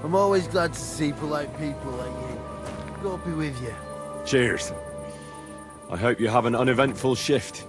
I'm always glad to see polite people like you. God be with you. Cheers. I hope you have an uneventful shift.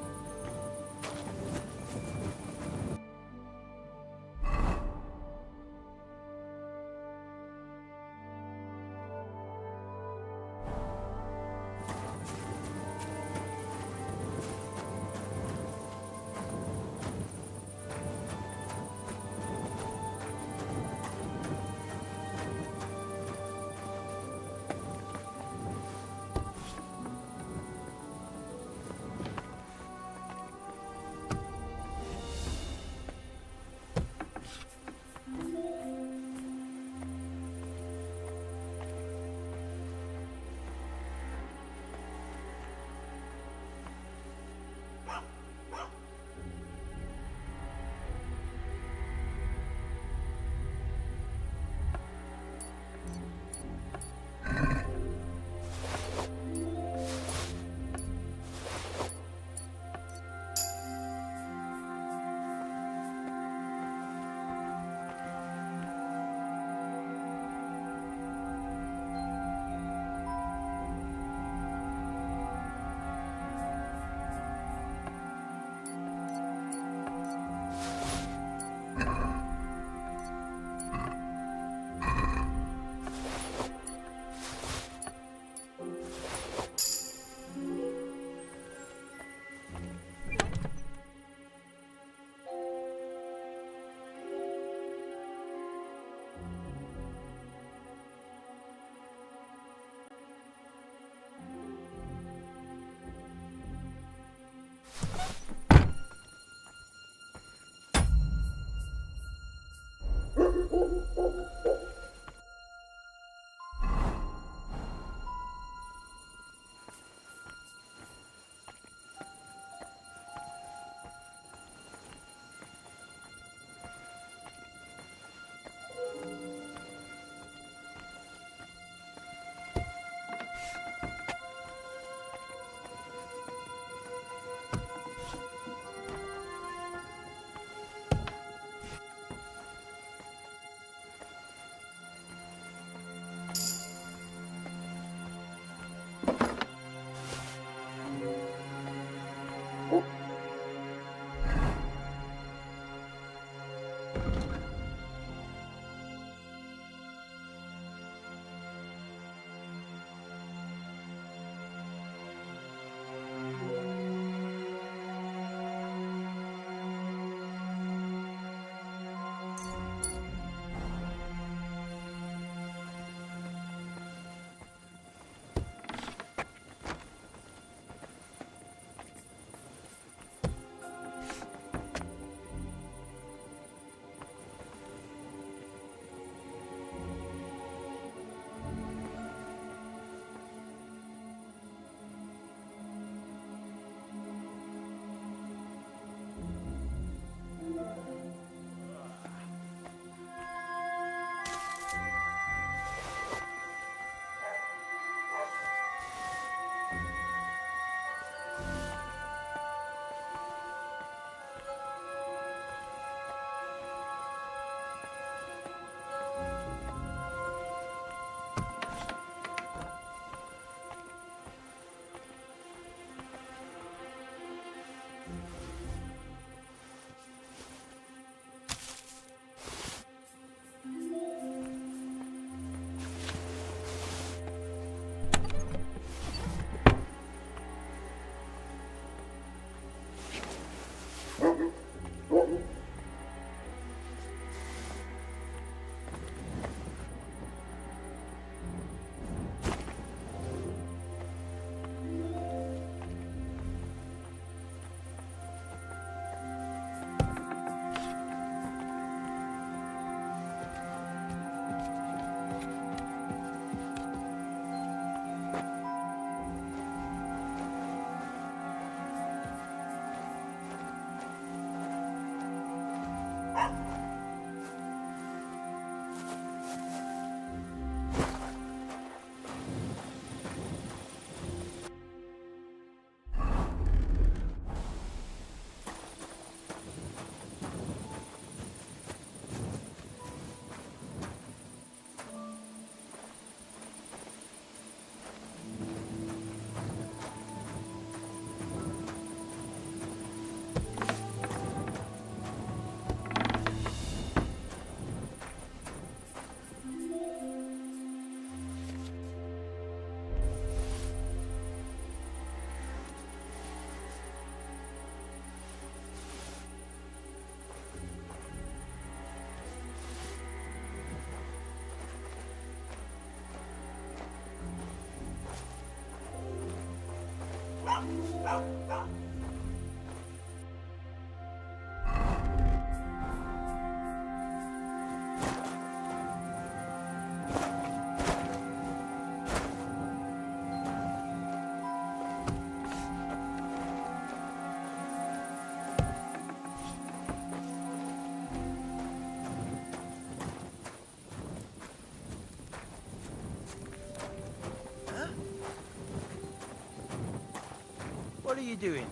What are you doing?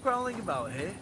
Prowling about here?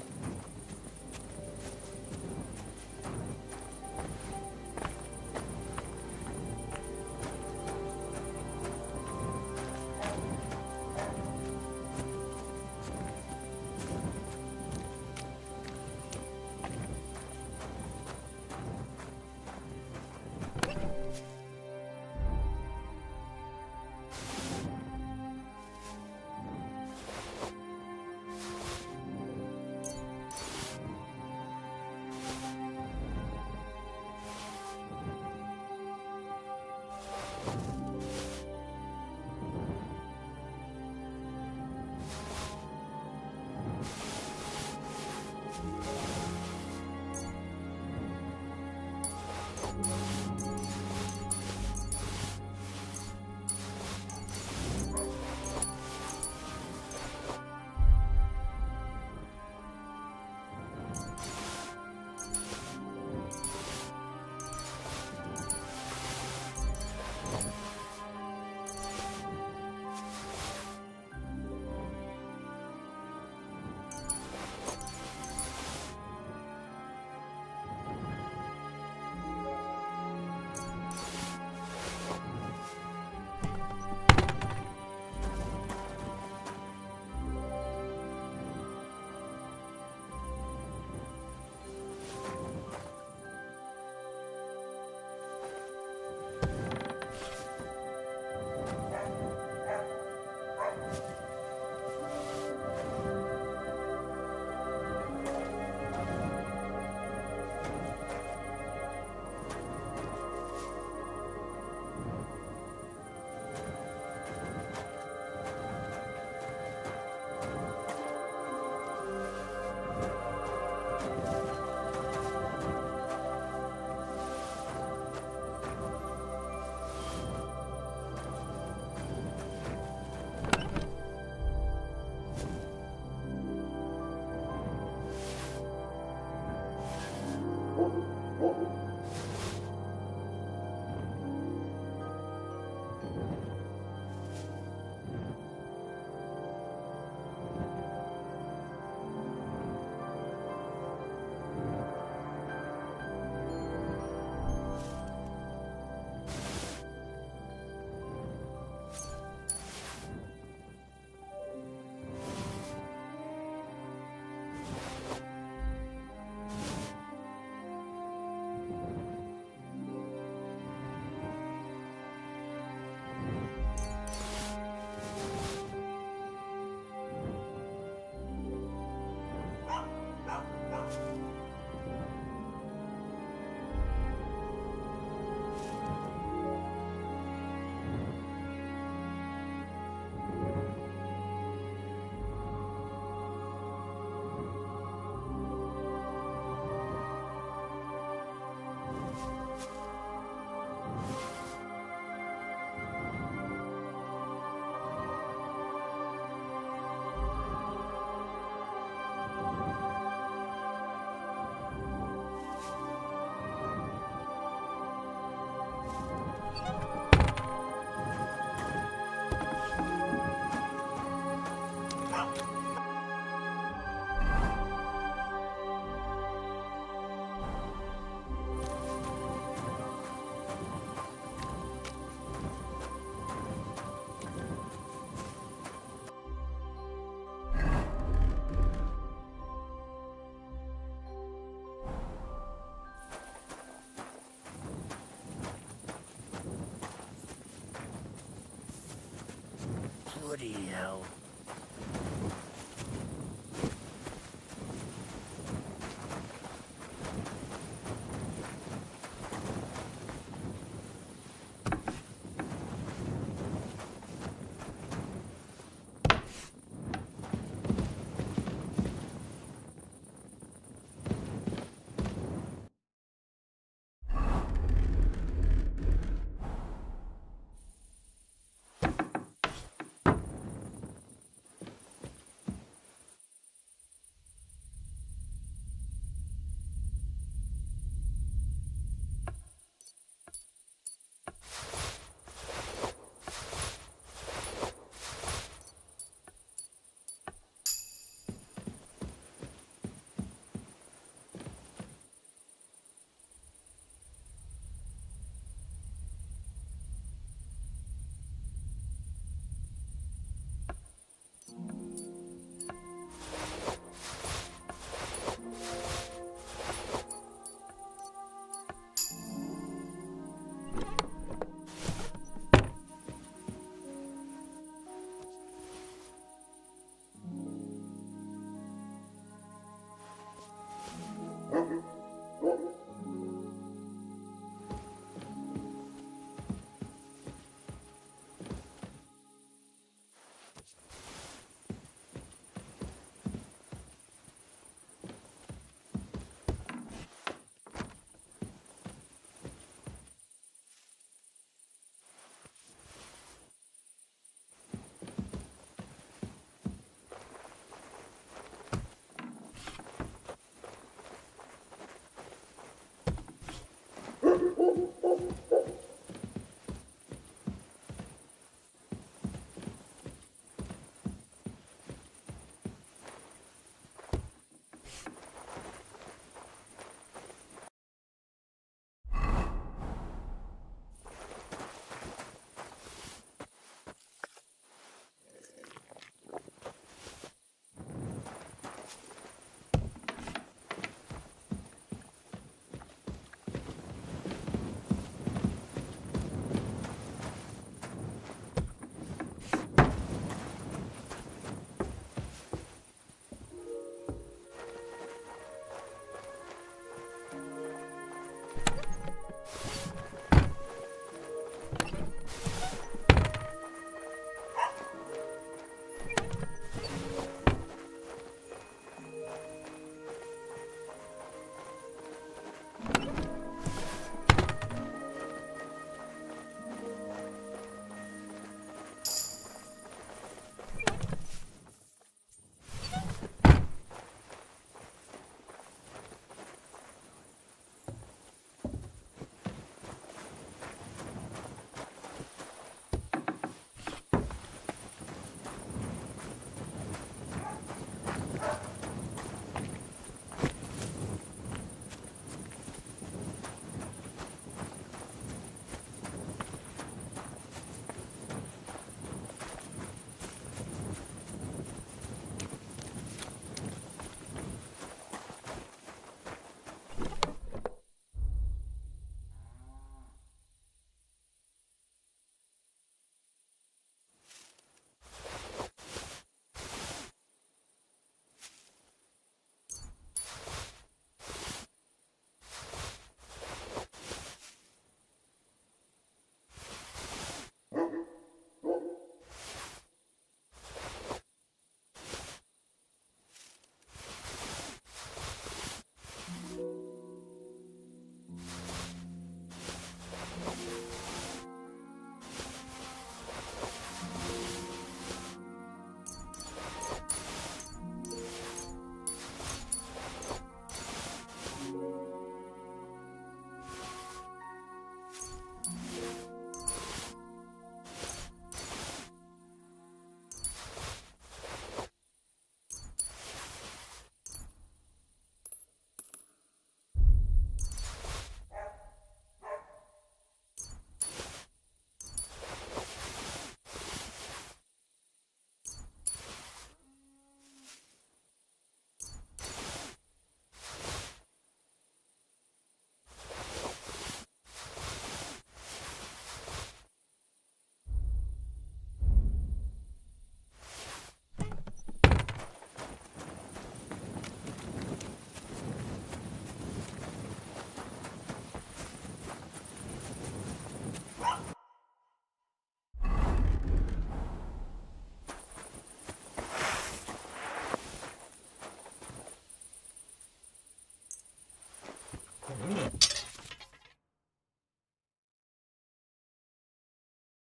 Bloody hell.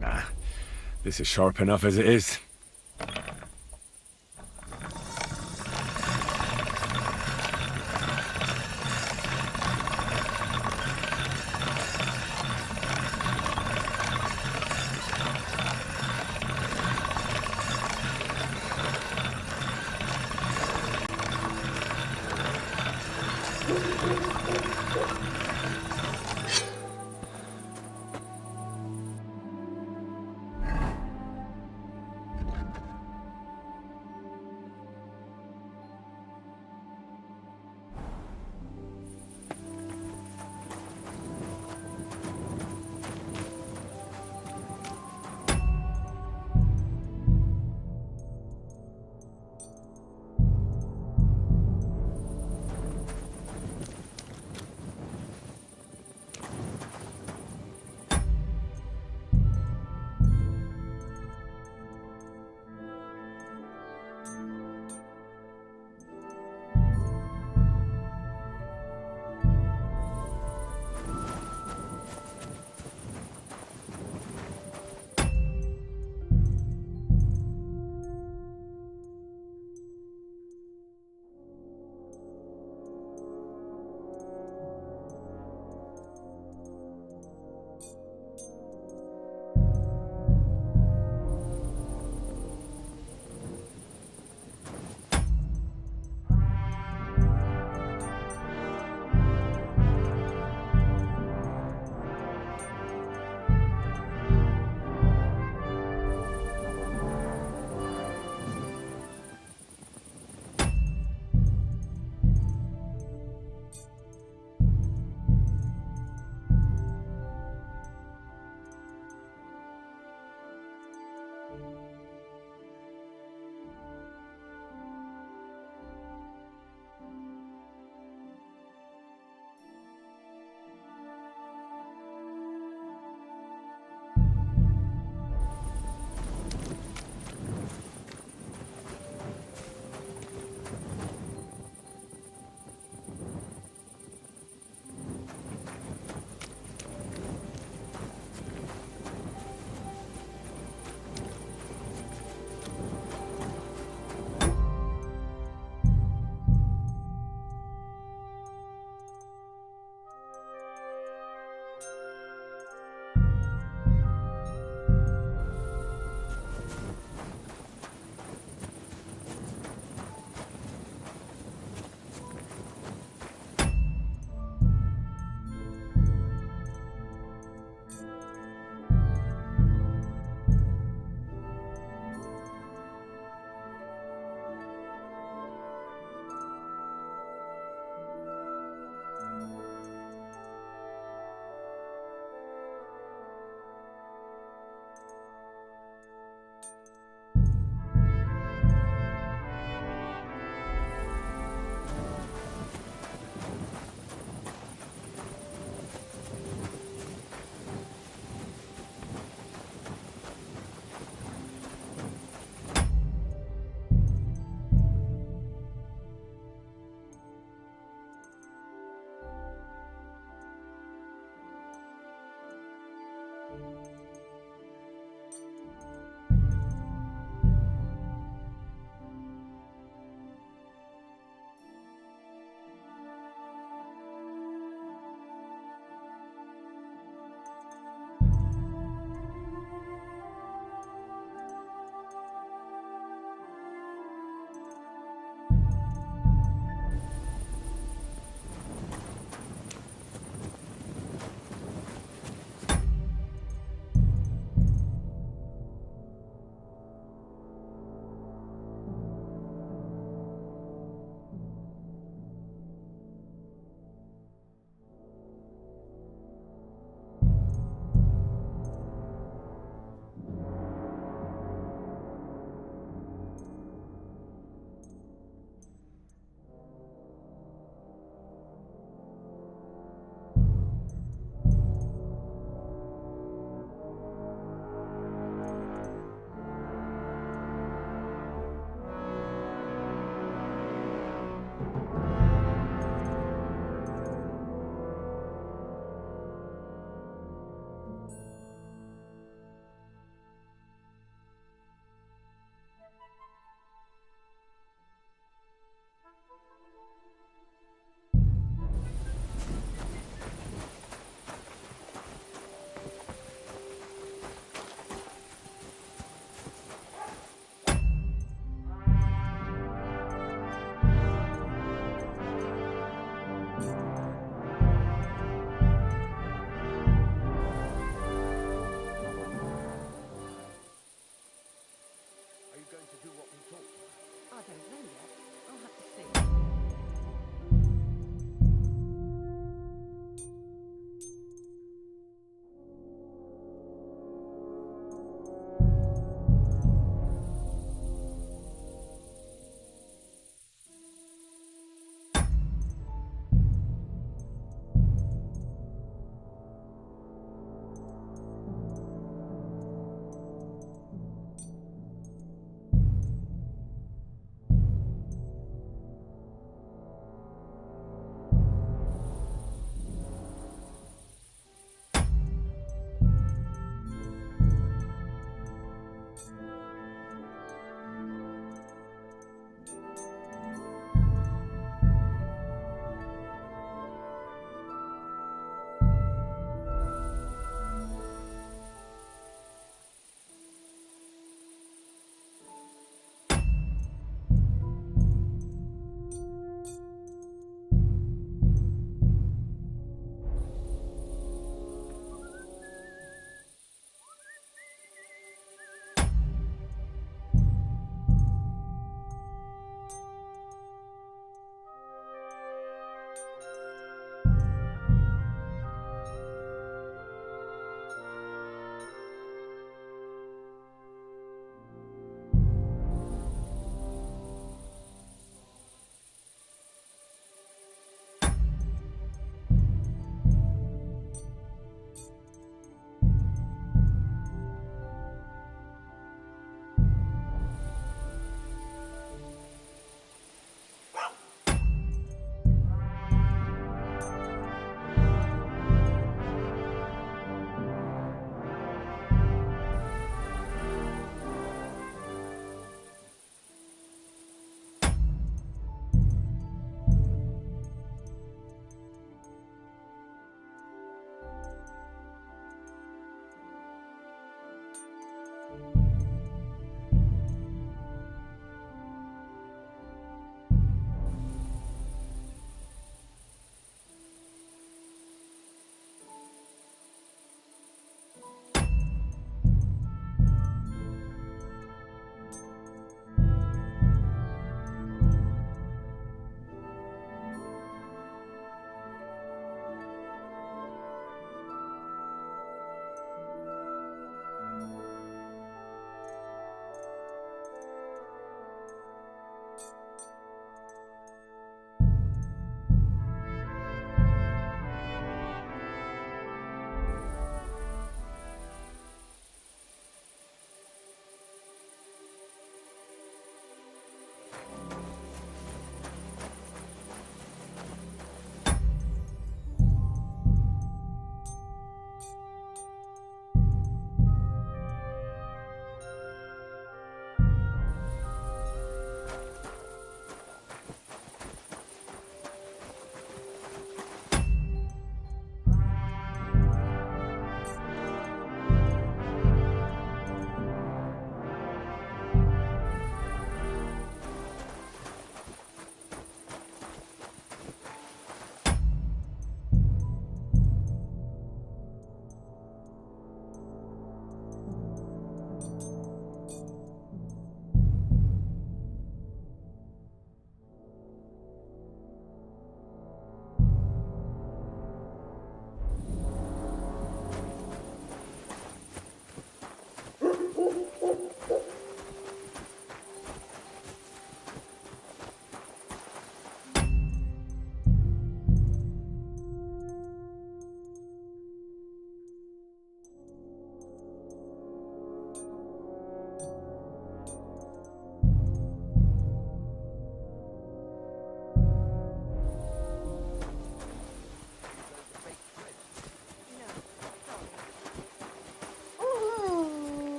Nah, this is sharp enough as it is.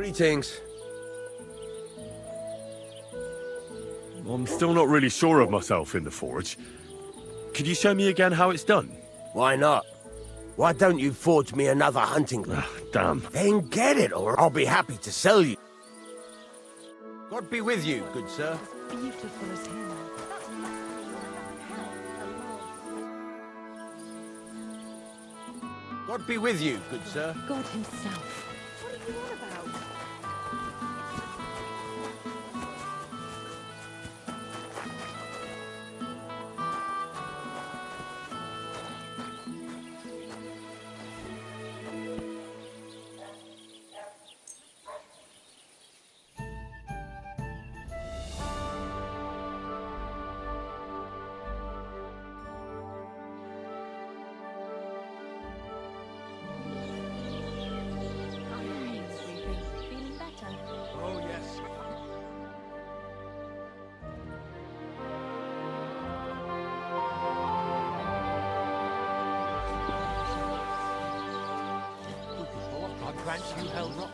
Greetings. I'm still not really sure of myself in the forge. Could you show me again how it's done? Why not? Why don't you forge me another hunting glove? Damn. Then get it, or I'll be happy to sell you. God be with you, good sir. Beautiful as hell. God be with you, good sir. God himself. What are you on about? Feeling better? Oh, yes. I grant you held rock.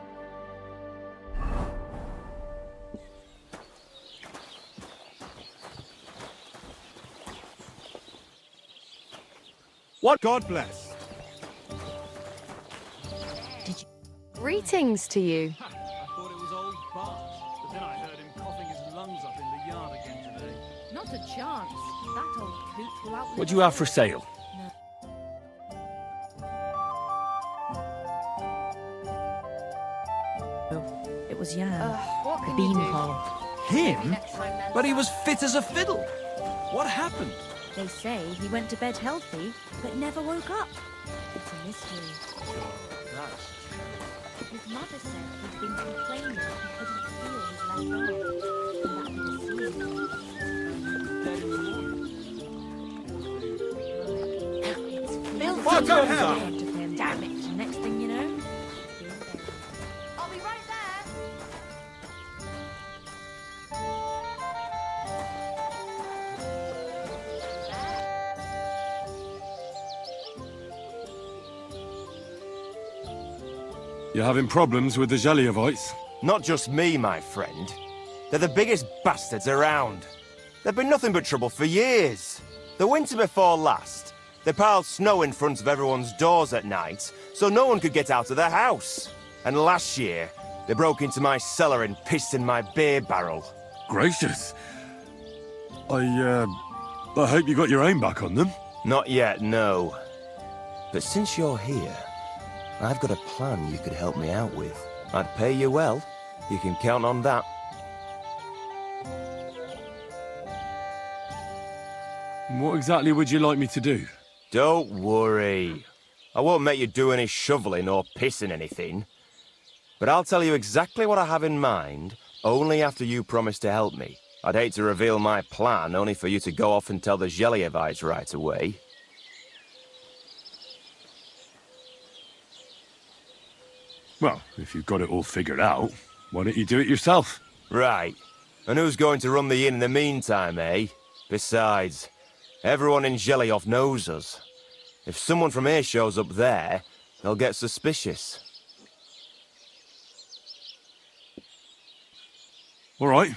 What? God bless. Greetings to you. I thought it was old Bart, but then I heard him coughing his lungs up in the yard again today. Not a chance. That old coot will outlive What do you have for sale? It was Jan, What the can you do? beanpole. Him? Next time, then, But he sir. was fit as a fiddle. What happened? They say he went to bed healthy, but never woke up. It's a mystery. His mother said he'd been complaining he couldn't feel his left arm, and that he was seeing him. Dead in the morning. It's filthy. What the hell? In front of him. Damn it! And next thing you know, he's being buried. I'll be right there. You're having problems with the Zheliovites? Not just me, my friend. They're the biggest bastards around. They've been nothing but trouble for years. The winter before last, they piled snow in front of everyone's doors at night, so no one could get out of their house. And last year, they broke into my cellar and pissed in my beer barrel. Gracious. I hope you got your aim back on them. Not yet, no. But since you're here, I've got a plan you could help me out with. I'd pay you well. You can count on that. What exactly would you like me to do? Don't worry. I won't make you do any shoveling or pissing anything. But I'll tell you exactly what I have in mind, only after you promise to help me. I'd hate to reveal my plan, only for you to go off and tell the Zheliovites right away. Well, if you've got it all figured out, why don't you do it yourself? Right. And who's going to run the inn in the meantime, eh? Besides, everyone in Zheliov knows us. If someone from here shows up there, they'll get suspicious. All right.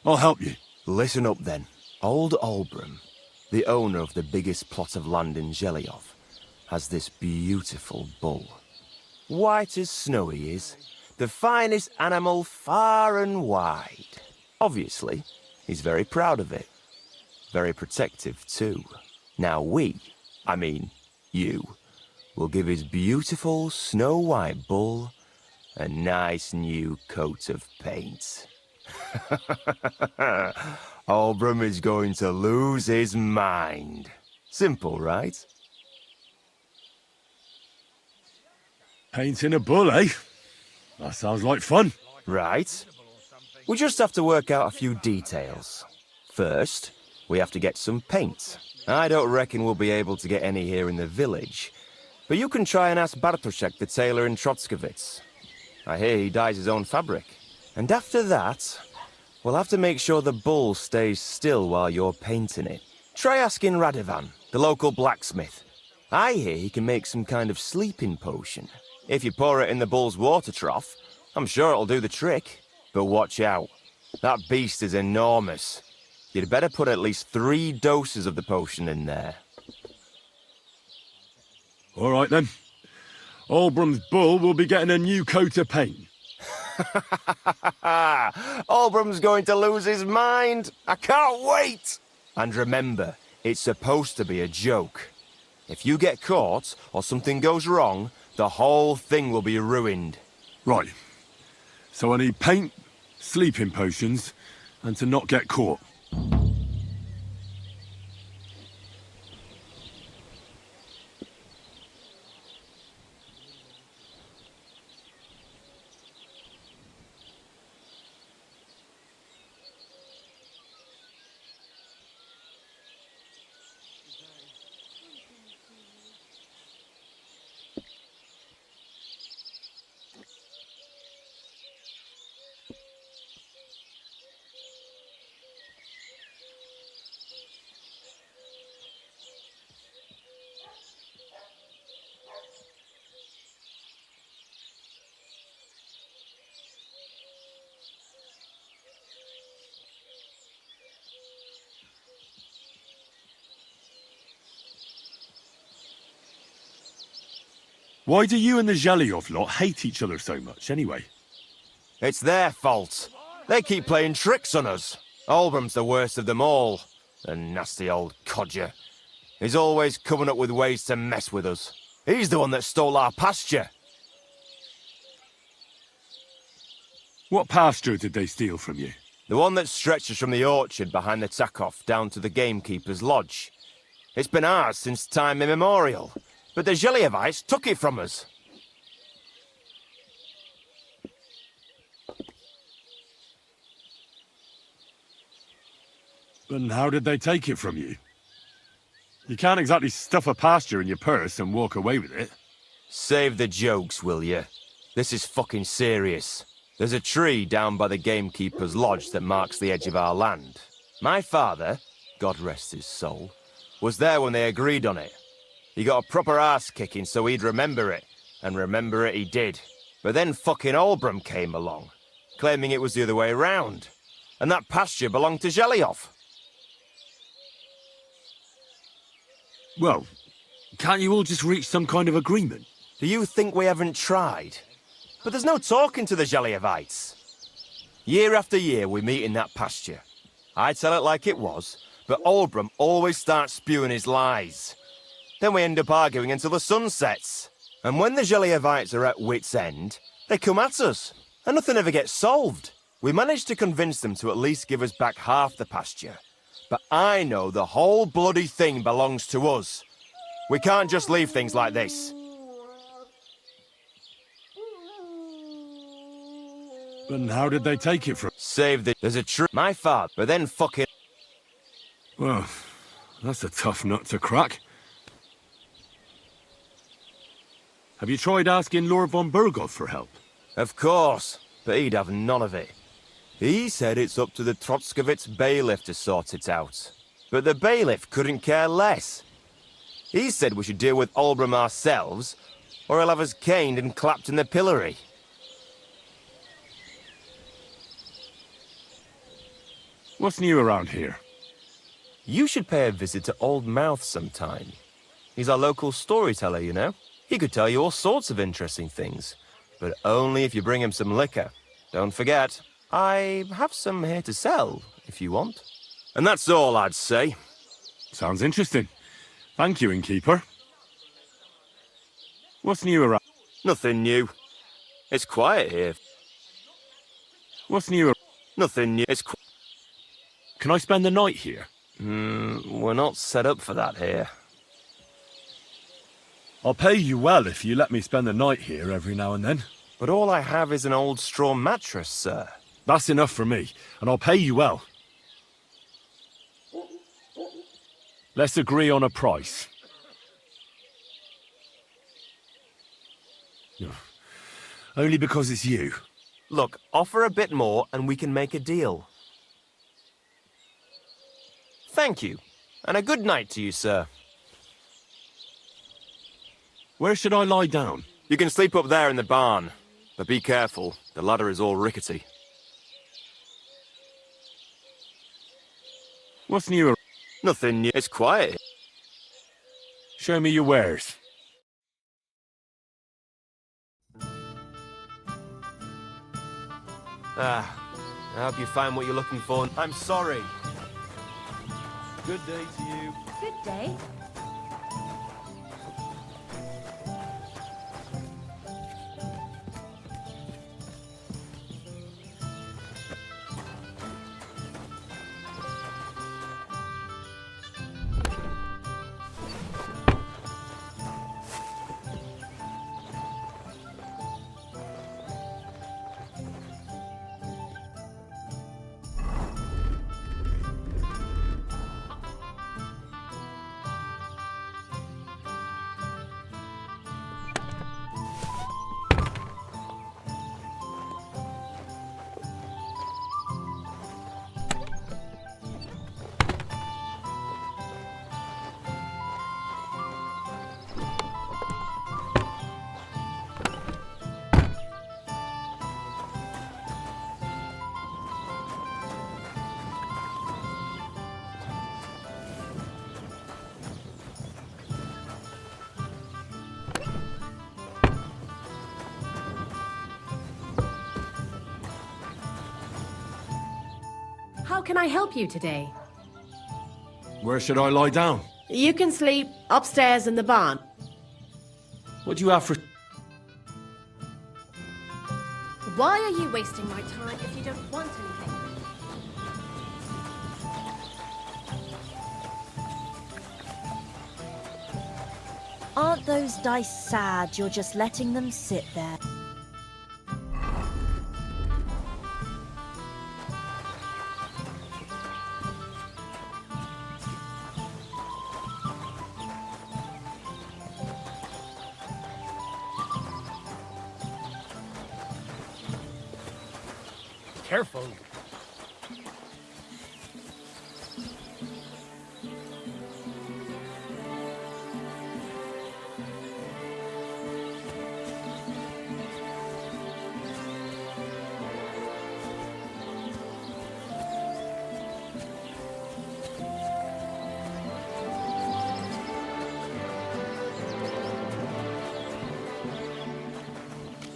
I'll help you. Listen up then. Old Olbram, the owner of the biggest plot of land in Zheliov, has this beautiful bull. White as snow he is. The finest animal far and wide. Obviously, he's very proud of it. Very protective too. Now I mean you, will give his beautiful snow-white bull a nice new coat of paint. Olbram is going to lose his mind. Simple, right? Painting a bull, eh? That sounds like fun. Right. We just have to work out a few details. First, we have to get some paint. I don't reckon we'll be able to get any here in the village, but you can try and ask Bartoszek, the tailor in Trotskovitz. I hear he dyes his own fabric. And after that, we'll have to make sure the bull stays still while you're painting it. Try asking Radovan, the local blacksmith. I hear he can make some kind of sleeping potion. If you pour it in the bull's water trough, I'm sure it'll do the trick. But watch out. That beast is enormous. You'd better put at least 3 doses of the potion in there. All right, then. Albrum's bull will be getting a new coat of paint. Albrum's going to lose his mind. I can't wait. And remember, it's supposed to be a joke. If you get caught or something goes wrong, the whole thing will be ruined. Right. So I need paint, sleeping potions, and to not get caught. Why do you and the Zhelyov lot hate each other so much, anyway? It's their fault. They keep playing tricks on us. Albrum's the worst of them all. The nasty old codger. He's always coming up with ways to mess with us. He's the one that stole our pasture. What pasture did they steal from you? The one that stretches from the orchard behind the Takov down to the gamekeeper's lodge. It's been ours since time immemorial. But the Zhelyevites took it from us. And how did they take it from you? You can't exactly stuff a pasture in your purse and walk away with it. Save the jokes, will you? This is fucking serious. There's a tree down by the gamekeeper's lodge that marks the edge of our land. My father, God rest his soul, was there when they agreed on it. He got a proper ass-kicking so he'd remember it. And remember it he did. But then fucking Albrum came along, claiming it was the other way around. And that pasture belonged to Zhelyov. Well, can't you all just reach some kind of agreement? Do you think we haven't tried? But there's no talking to the Zhelyevites. Year after year we meet in that pasture. I tell it like it was, but Albrum always starts spewing his lies. Then we end up arguing until the sun sets. And when the Zhelyevites are at wit's end, they come at us, and nothing ever gets solved. We managed to convince them to at least give us back half the pasture. But I know the whole bloody thing belongs to us. We can't just leave things like this. And how did they take it from... Save the... There's a tree... My father, but then fucking... Well, that's a tough nut to crack. Have you tried asking Lord von Burgov for help? Of course, but he'd have none of it. He said it's up to the Trotskovitz bailiff to sort it out. But the bailiff couldn't care less. He said we should deal with Albrum ourselves, or he'll have us caned and clapped in the pillory. What's new around here? You should pay a visit to Old Mouth sometime. He's our local storyteller, you know. He could tell you all sorts of interesting things, but only if you bring him some liquor. Don't forget, I have some here to sell, if you want. And that's all I'd say. Sounds interesting. Thank you, innkeeper. What's new around... Nothing new. It's quiet here. What's new... Nothing new. Can I spend the night here? We're not set up for that here. I'll pay you well if you let me spend the night here every now and then. But all I have is an old straw mattress, sir. That's enough for me, and I'll pay you well. Let's agree on a price. Only because it's you. Look, offer a bit more and we can make a deal. Thank you, and a good night to you, sir. Where should I lie down? You can sleep up there in the barn. But be careful, the ladder is all rickety. What's new? Nothing new. It's quiet. Show me your wares. I hope you find what you're looking for. I'm sorry. Good day to you. Good day. How can I help you today? Where should I lie down? You can sleep upstairs in the barn. What do you have for... Why are you wasting my time if you don't want anything? Aren't those dice sad you're just letting them sit there? Careful.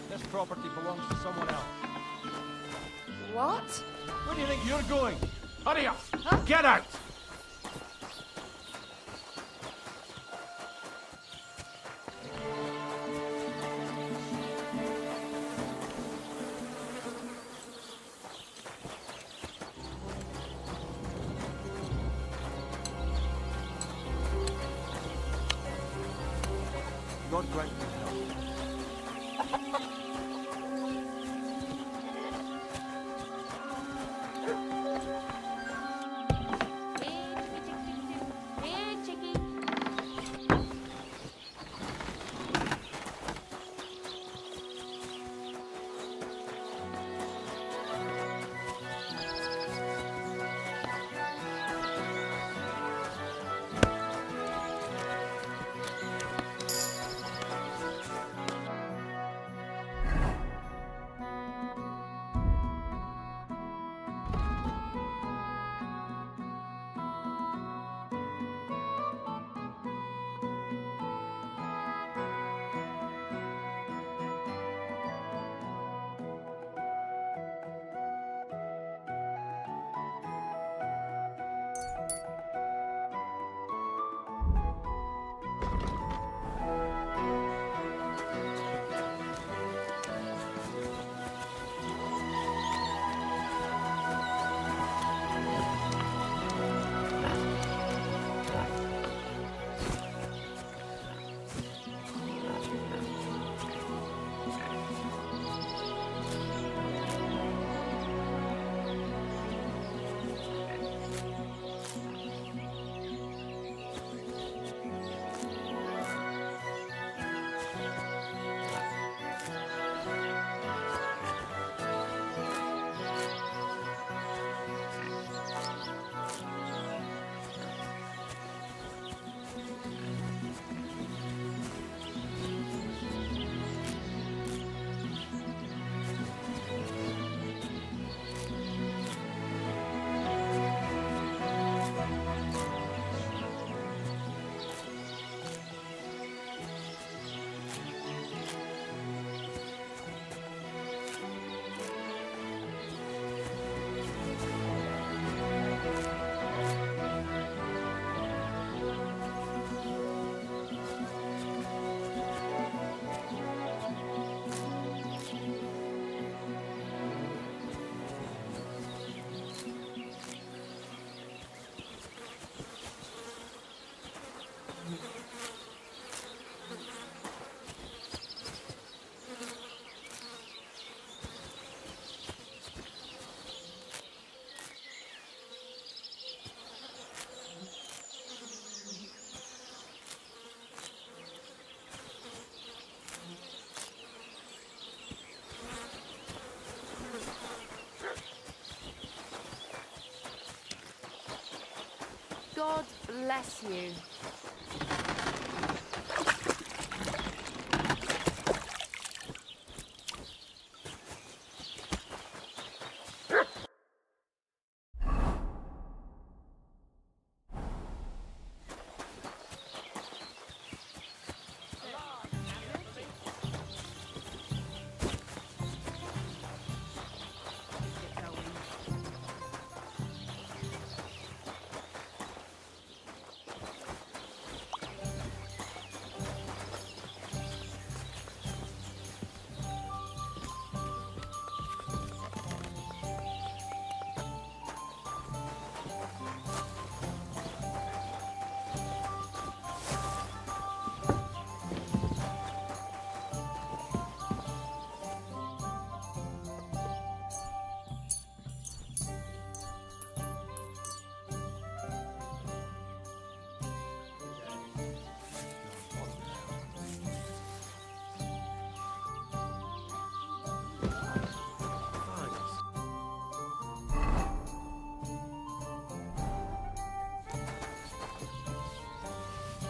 This property belongs to someone else. What? Where do you think you're going? Hurry up! Get out! God grant you health. Hey, chickie. God bless you.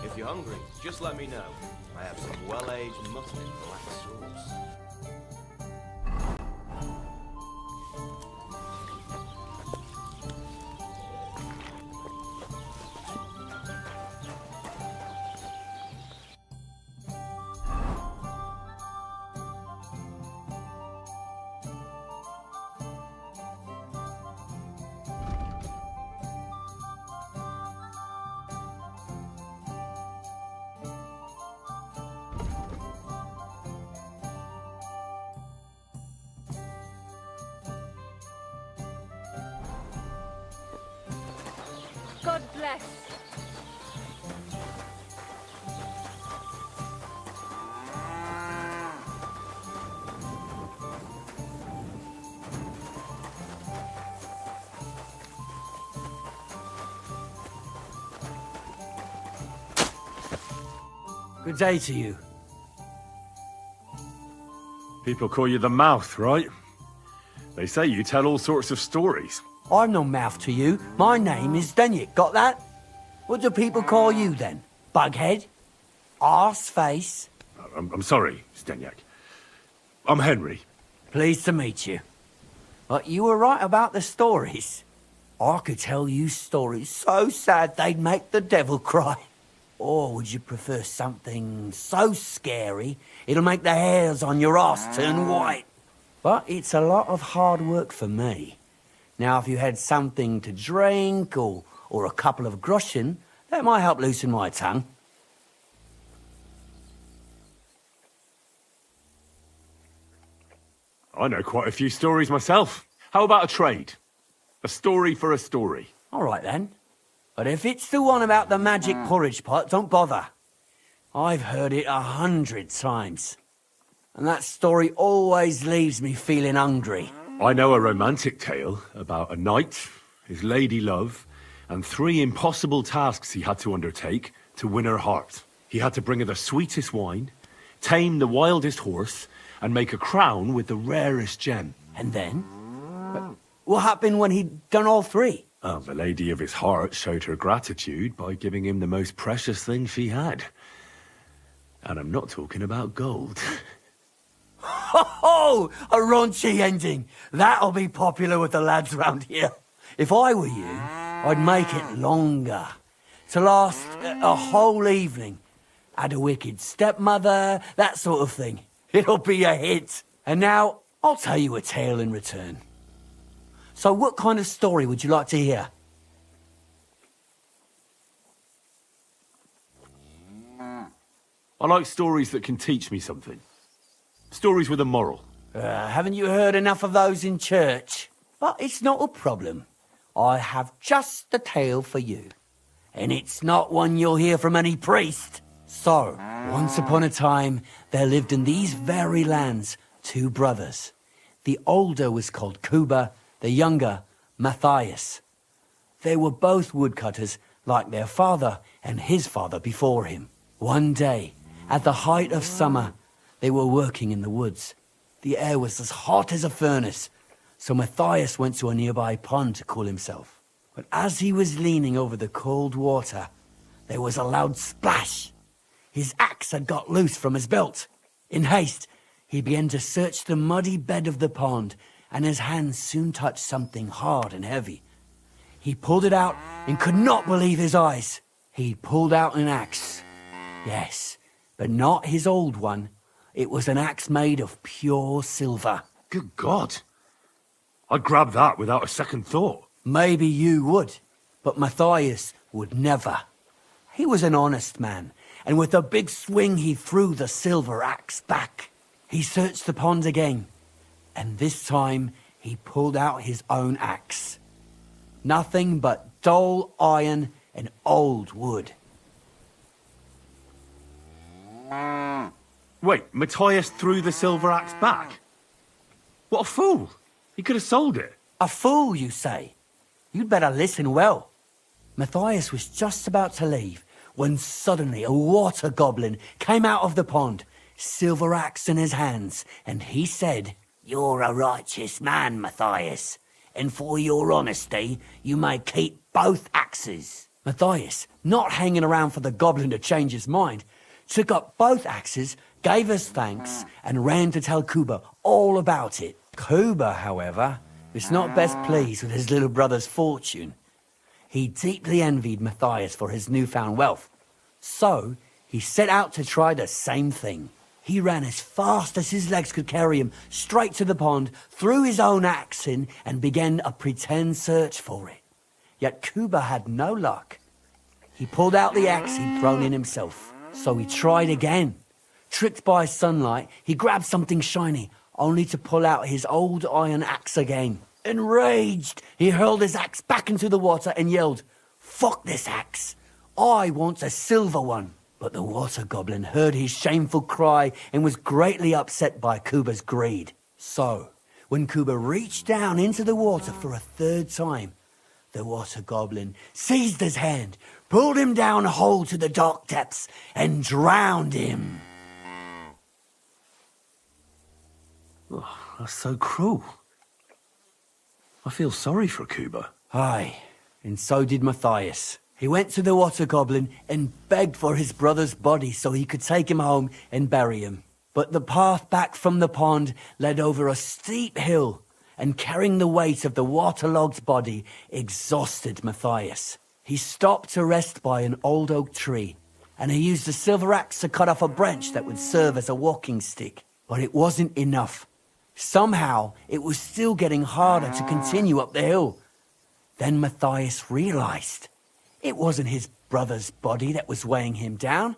If you're hungry, just let me know. I have some well-aged mutton in black sauce. God bless. Good day to you. People call you the Mouth, right? They say you tell all sorts of stories. I'm no mouth to you. My name is Denyek. Got that? What do people call you then? Bughead? Arse face? I'm sorry, Stenyak. I'm Henry. Pleased to meet you. But you were right about the stories. I could tell you stories so sad they'd make the devil cry. Or would you prefer something so scary it'll make the hairs on your ass turn white? But it's a lot of hard work for me. Now, if you had something to drink or a couple of groschen, that might help loosen my tongue. I know quite a few stories myself. How about a trade? A story for a story. All right, then. But if it's the one about the magic porridge pot, don't bother. I've heard it 100 times. And that story always leaves me feeling hungry. I know a romantic tale about a knight, his lady love, and 3 impossible tasks he had to undertake to win her heart. He had to bring her the sweetest wine, tame the wildest horse, and make a crown with the rarest gem. And then? What happened when he'd done all 3? The lady of his heart showed her gratitude by giving him the most precious thing she had. And I'm not talking about gold. Oh, a raunchy ending. That'll be popular with the lads round here. If I were you, I'd make it longer. To last a whole evening. Add a wicked stepmother, that sort of thing. It'll be a hit. And now, I'll tell you a tale in return. So what kind of story would you like to hear? I like stories that can teach me something. Stories with a moral. Haven't you heard enough of those in church? But it's not a problem. I have just the tale for you. And it's not one you'll hear from any priest. So, once upon a time, there lived in these very lands 2 brothers. The older was called Kuba, the younger, Matthias. They were both woodcutters, like their father and his father before him. One day, at the height of summer, they were working in the woods. The air was as hot as a furnace, so Matthias went to a nearby pond to cool himself. But as he was leaning over the cold water, there was a loud splash. His axe had got loose from his belt. In haste, he began to search the muddy bed of the pond, and his hands soon touched something hard and heavy. He pulled it out and could not believe his eyes. He pulled out an axe. Yes, but not his old one. It was an axe made of pure silver. Good God. I'd grab that without a second thought. Maybe you would, but Matthias would never. He was an honest man, and with a big swing he threw the silver axe back. He searched the pond again, and this time he pulled out his own axe. Nothing but dull iron and old wood. Wait, Matthias threw the silver axe back? What a fool! He could have sold it. A fool, you say? You'd better listen well. Matthias was just about to leave when suddenly a water goblin came out of the pond, silver axe in his hands, and he said, "You're a righteous man, Matthias, and for your honesty, you may keep both axes." Matthias, not hanging around for the goblin to change his mind, took up both axes, gave us thanks, and ran to tell Kuba all about it. Kuba, however, was not best pleased with his little brother's fortune. He deeply envied Matthias for his newfound wealth. So, he set out to try the same thing. He ran as fast as his legs could carry him straight to the pond, threw his own axe in, and began a pretend search for it. Yet Kuba had no luck. He pulled out the axe he'd thrown in himself. So he tried again. Tricked by sunlight, he grabbed something shiny, only to pull out his old iron axe again. Enraged, he hurled his axe back into the water and yelled, "Fuck this axe! I want a silver one!" But the water goblin heard his shameful cry and was greatly upset by Kuba's greed. So, when Kuba reached down into the water for a third time, the water goblin seized his hand, pulled him down whole to the dark depths, and drowned him. Oh, that's so cruel. I feel sorry for Kuba. Aye, and so did Matthias. He went to the water goblin and begged for his brother's body so he could take him home and bury him. But the path back from the pond led over a steep hill, and carrying the weight of the waterlogged body exhausted Matthias. He stopped to rest by an old oak tree, and he used a silver axe to cut off a branch that would serve as a walking stick. But it wasn't enough. Somehow, it was still getting harder to continue up the hill. Then Matthias realized it wasn't his brother's body that was weighing him down.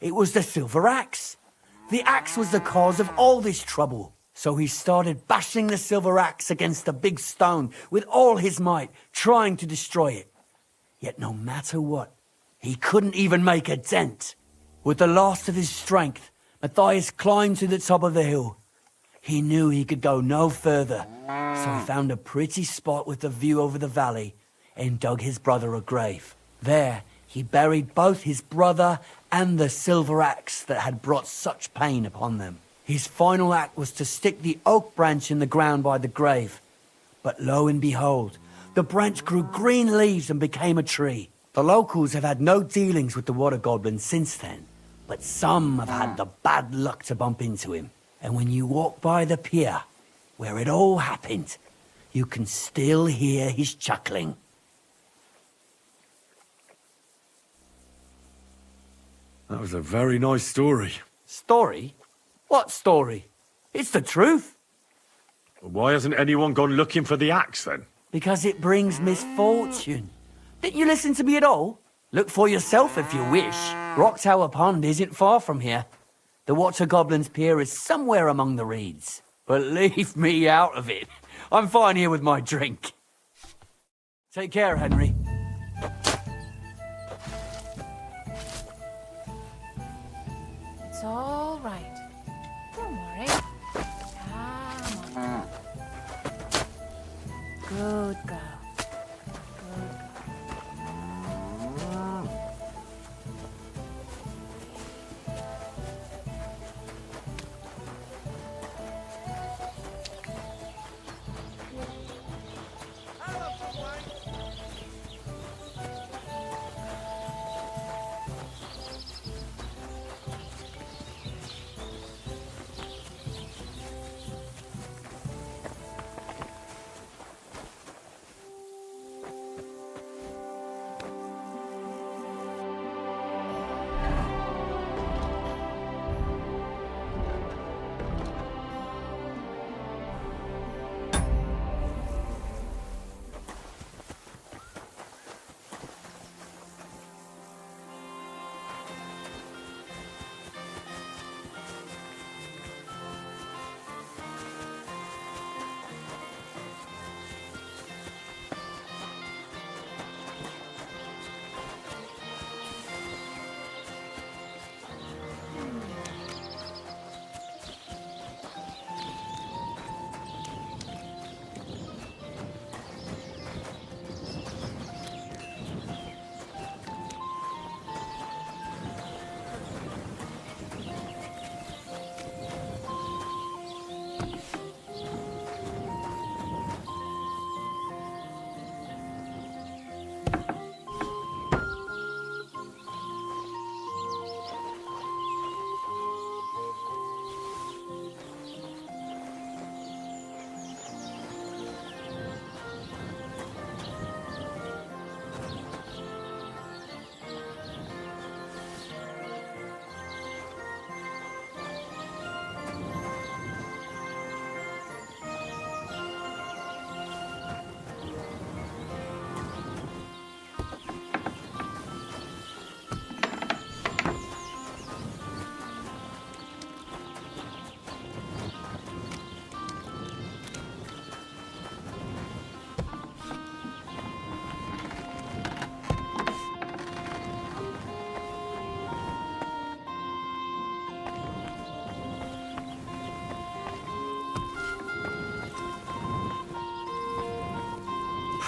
It was the silver axe. The axe was the cause of all this trouble. So he started bashing the silver axe against a big stone with all his might, trying to destroy it. Yet no matter what, he couldn't even make a dent. With the last of his strength, Matthias climbed to the top of the hill. He knew he could go no further, so he found a pretty spot with a view over the valley and dug his brother a grave. There, he buried both his brother and the silver axe that had brought such pain upon them. His final act was to stick the oak branch in the ground by the grave. But lo and behold, the branch grew green leaves and became a tree. The locals have had no dealings with the water goblin since then, but some have had the bad luck to bump into him. And when you walk by the pier, where it all happened, you can still hear his chuckling. That was a very nice story. Story? What story? It's the truth. Why hasn't anyone gone looking for the axe then? Because it brings misfortune. Didn't you listen to me at all? Look for yourself if you wish. Rock Tower Pond isn't far from here. The Water Goblin's Pier is somewhere among the reeds. But leave me out of it. I'm fine here with my drink. Take care, Henry. It's all right. Don't worry. Come on. Good girl. Good girl.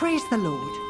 Praise the Lord.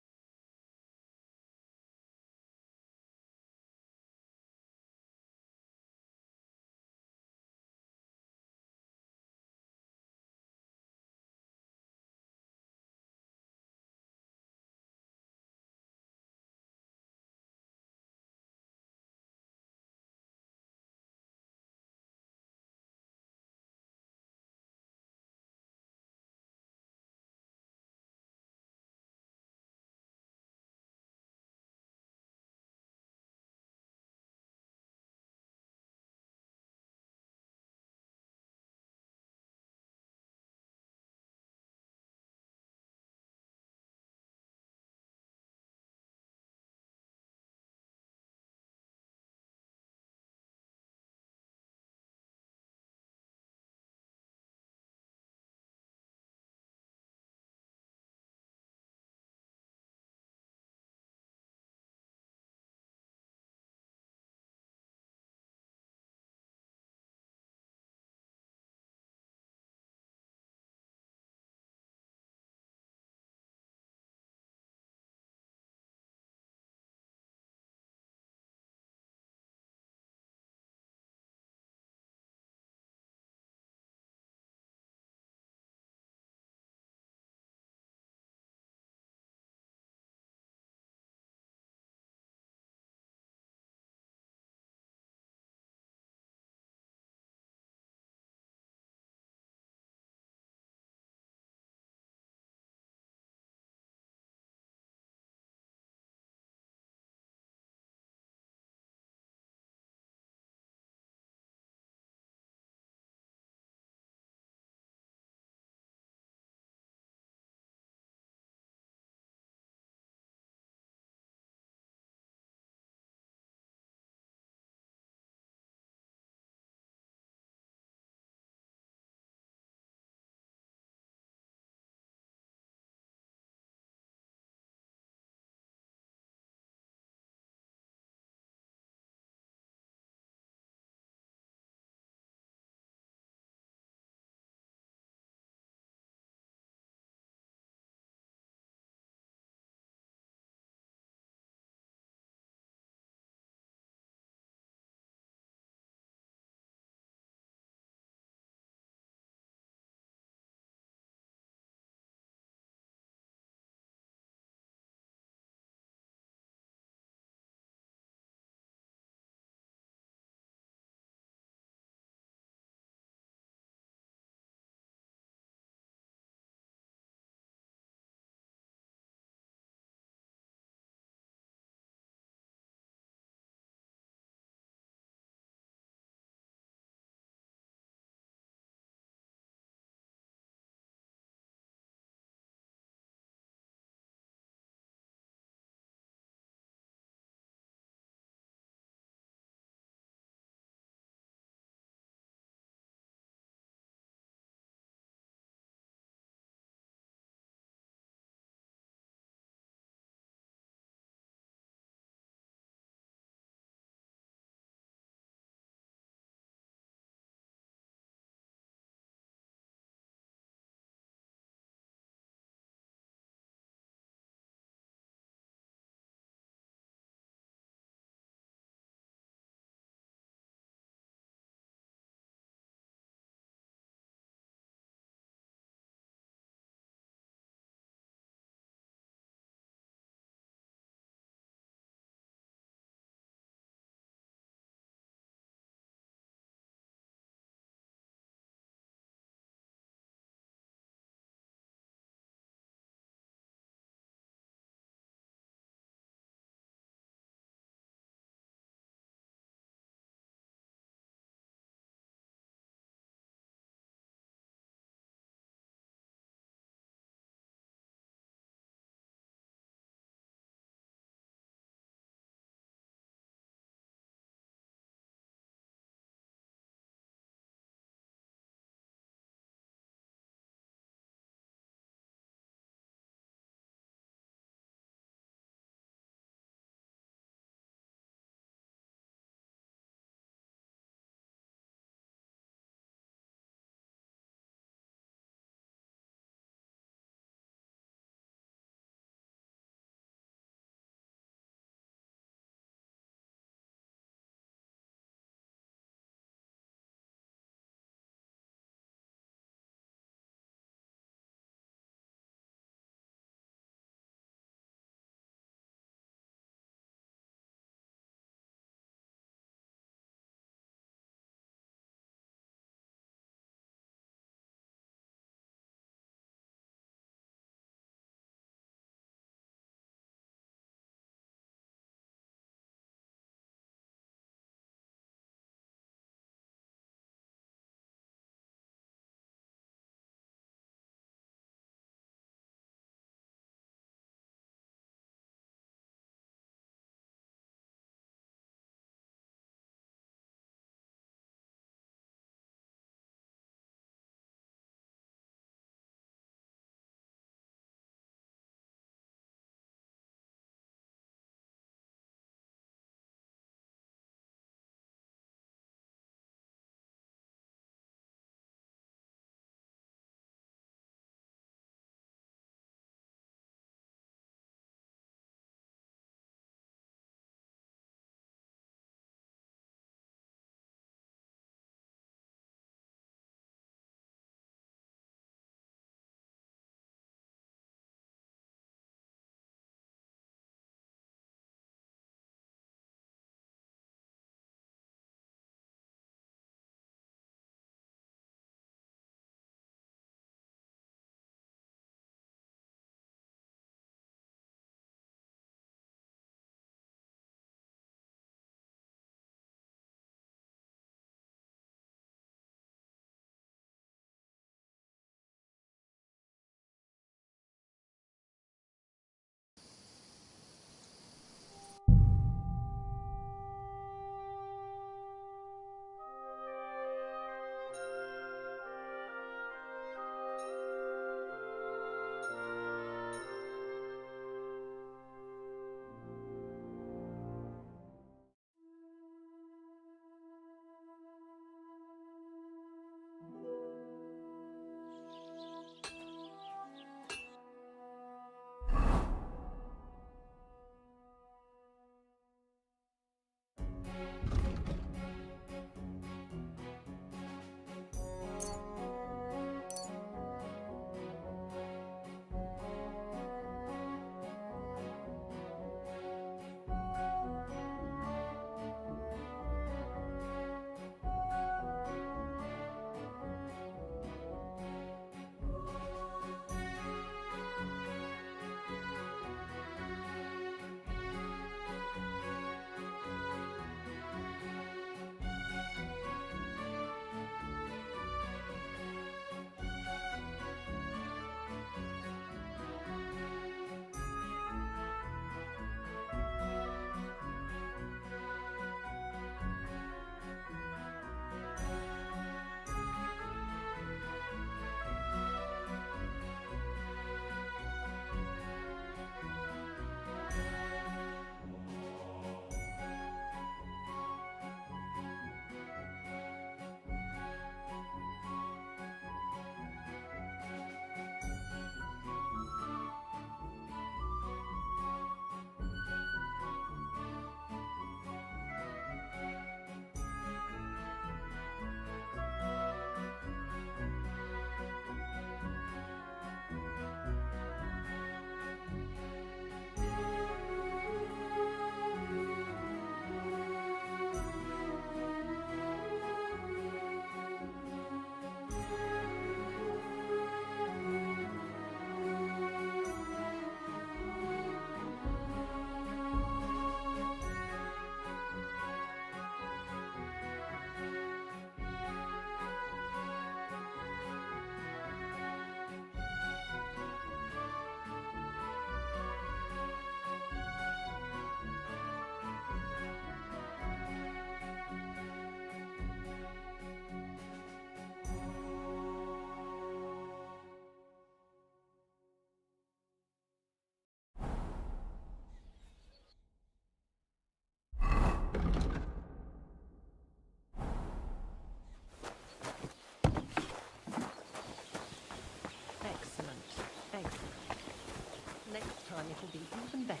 time it'll be even better.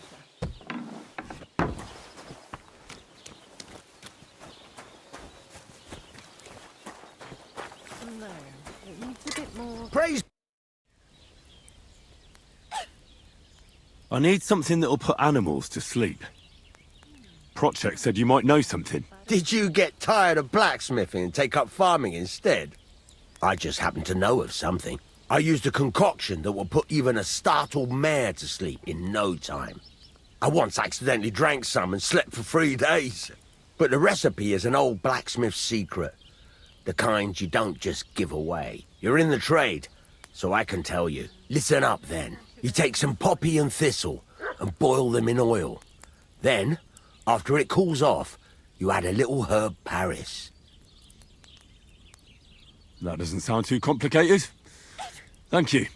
No, it needs a bit more. Praise I need something that'll put animals to sleep. Project said you might know something. Did you get tired of blacksmithing and take up farming instead? I just happen to know of something. I used a concoction that will put even a startled mare to sleep in no time. I once accidentally drank some and slept for 3 days. But the recipe is an old blacksmith's secret. The kind you don't just give away. You're in the trade, so I can tell you. Listen up then. You take some poppy and thistle and boil them in oil. Then, after it cools off, you add a little herb Paris. That doesn't sound too complicated. Thank you.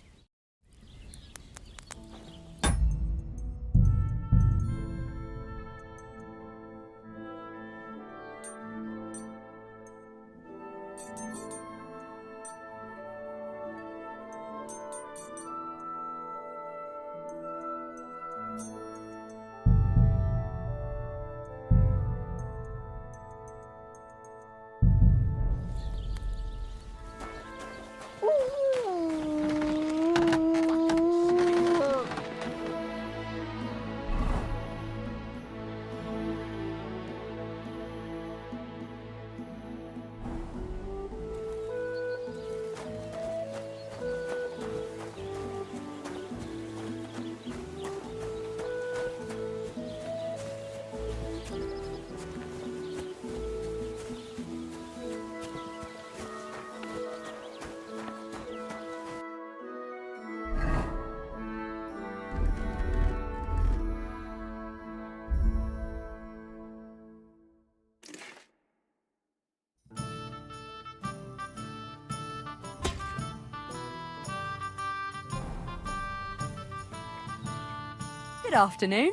Good afternoon.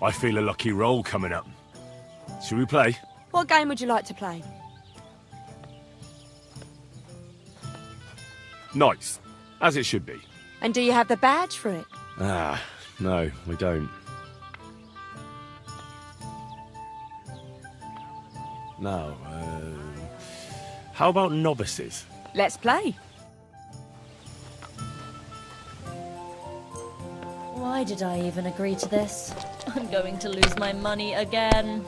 I feel a lucky roll coming up. Should we play? What game would you like to play? Nice. As it should be. And do you have the badge for it? Ah, no, we don't. No, how about novices? Let's play. Why did I even agree to this? I'm going to lose my money again.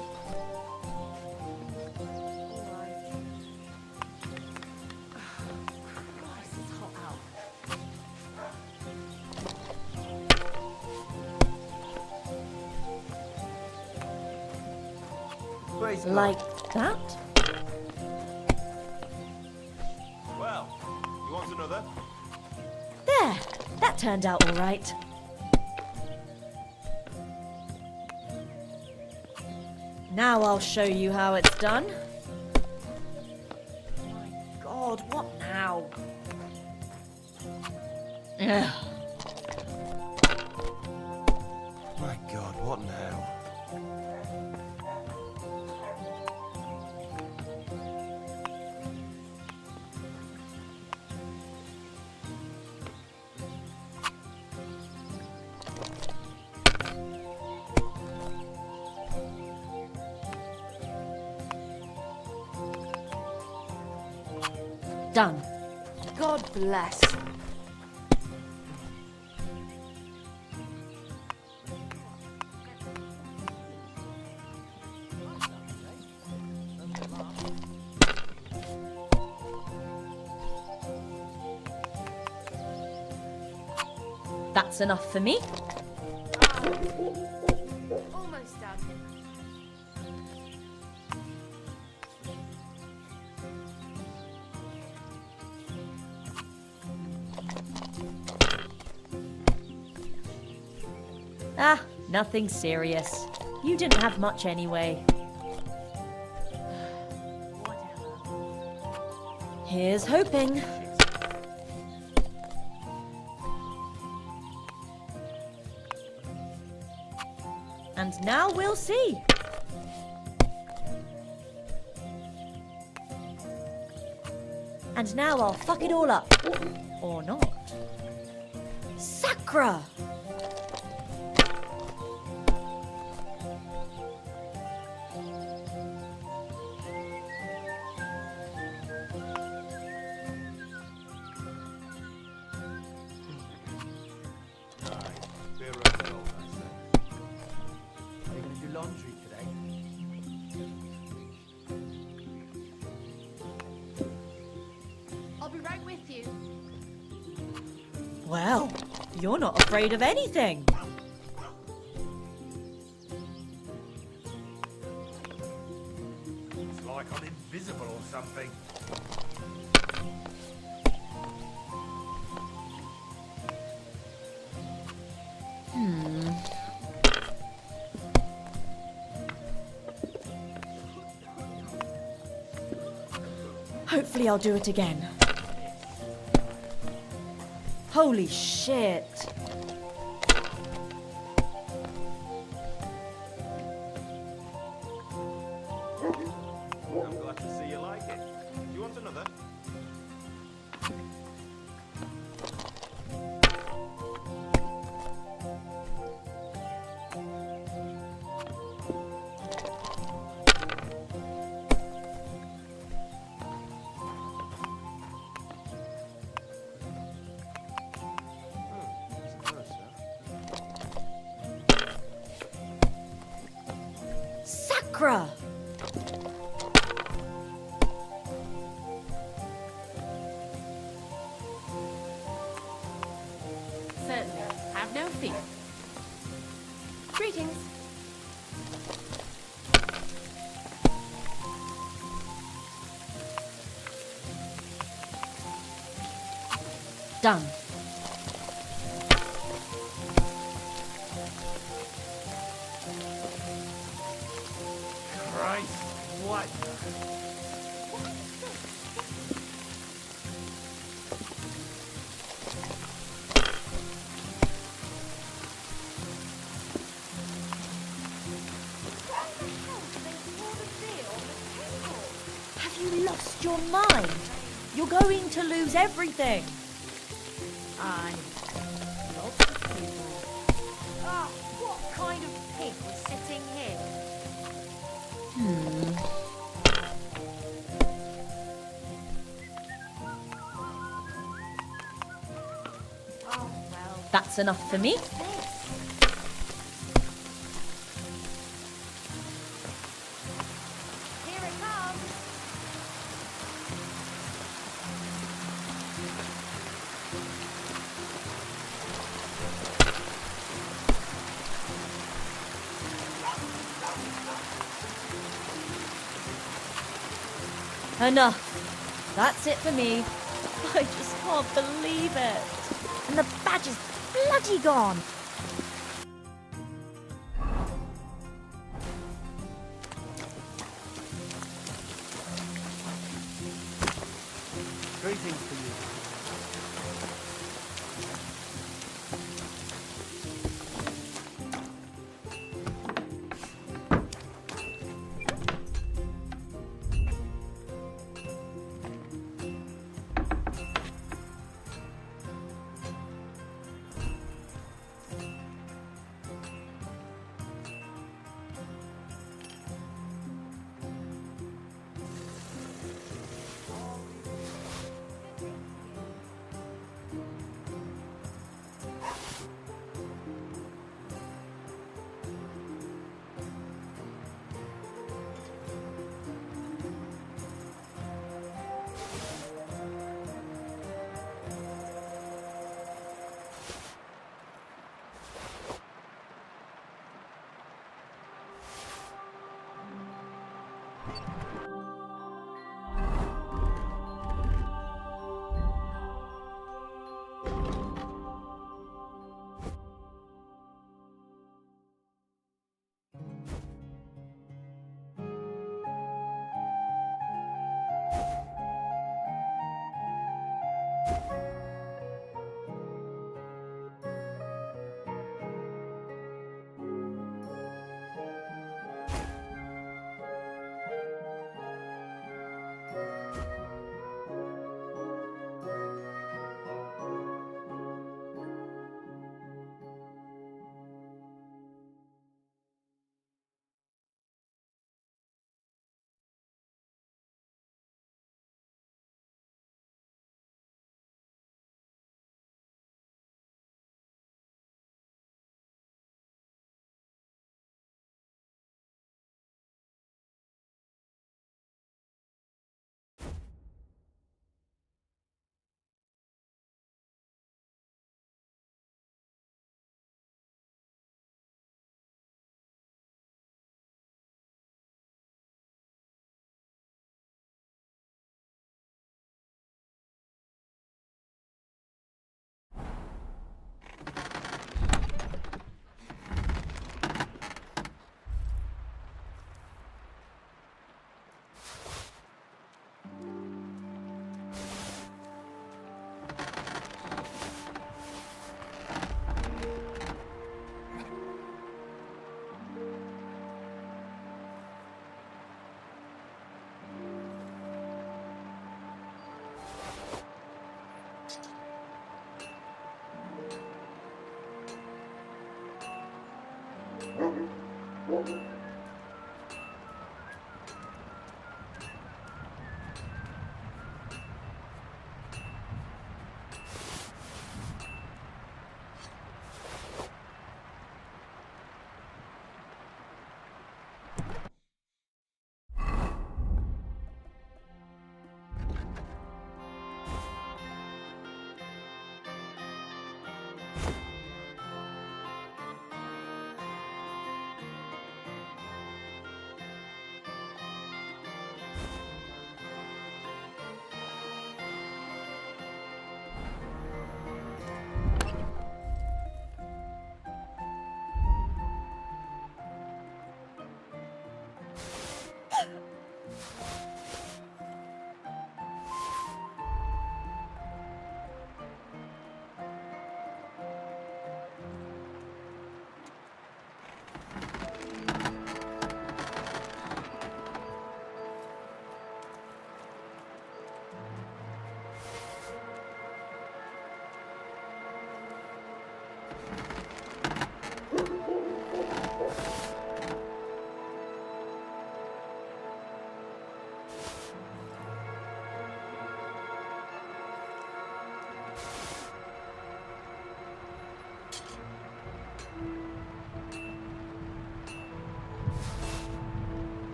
Like that? Well, you want another? There! That turned out all right. Now I'll show you how it's done. My God, what now? Ugh. My God, what now? Done. God bless. That's enough for me. Almost done. Ah, nothing serious. You didn't have much anyway. Here's hoping. And now we'll see. And now I'll fuck it all up. Or not. Sacra! Are you going to do laundry today? I'll be right with you. Well, you're not afraid of anything. It's like I'm invisible or something. Hopefully I'll do it again. Holy shit. I'm glad to see you like it. Do you want another? Sakra! Certainly. Have no fear. Greetings. Done. Christ, what? Have you lost your mind? You're going to lose everything. Aye. Lots of people. Ah, what kind of pig was sitting here? Oh, well, That's enough for me. this. Here it comes. Enough. That's it for me. I just can't believe it. And the badge is bloody gone. Greetings to you.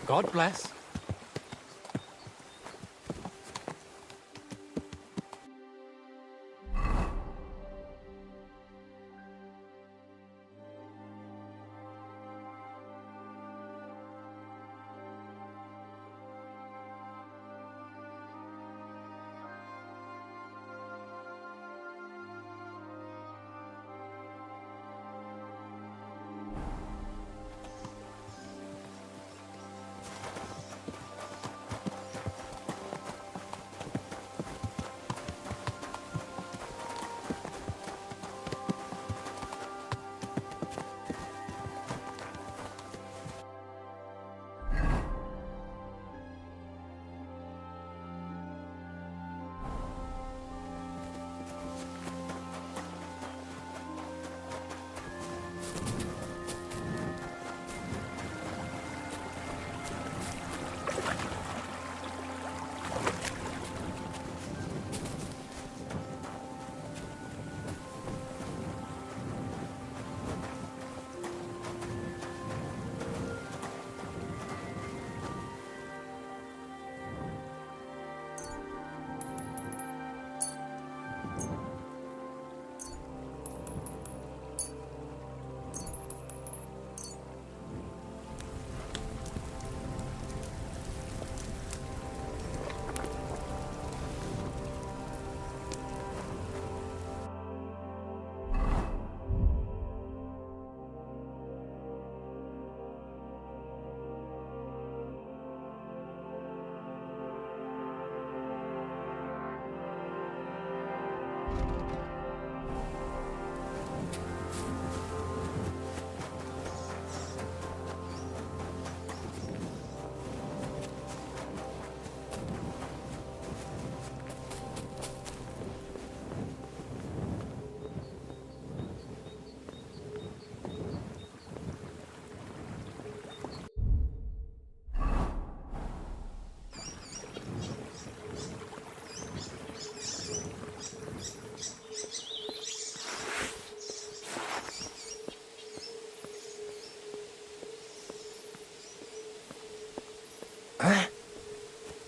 God bless.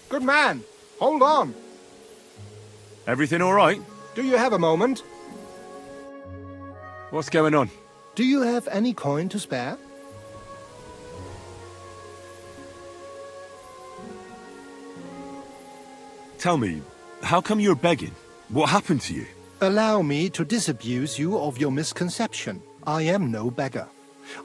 Good man, hold on. Everything all right? Do you have a moment? What's going on? Do you have any coin to spare? Tell me, how come you're begging? What happened to you? Allow me to disabuse you of your misconception. I am no beggar.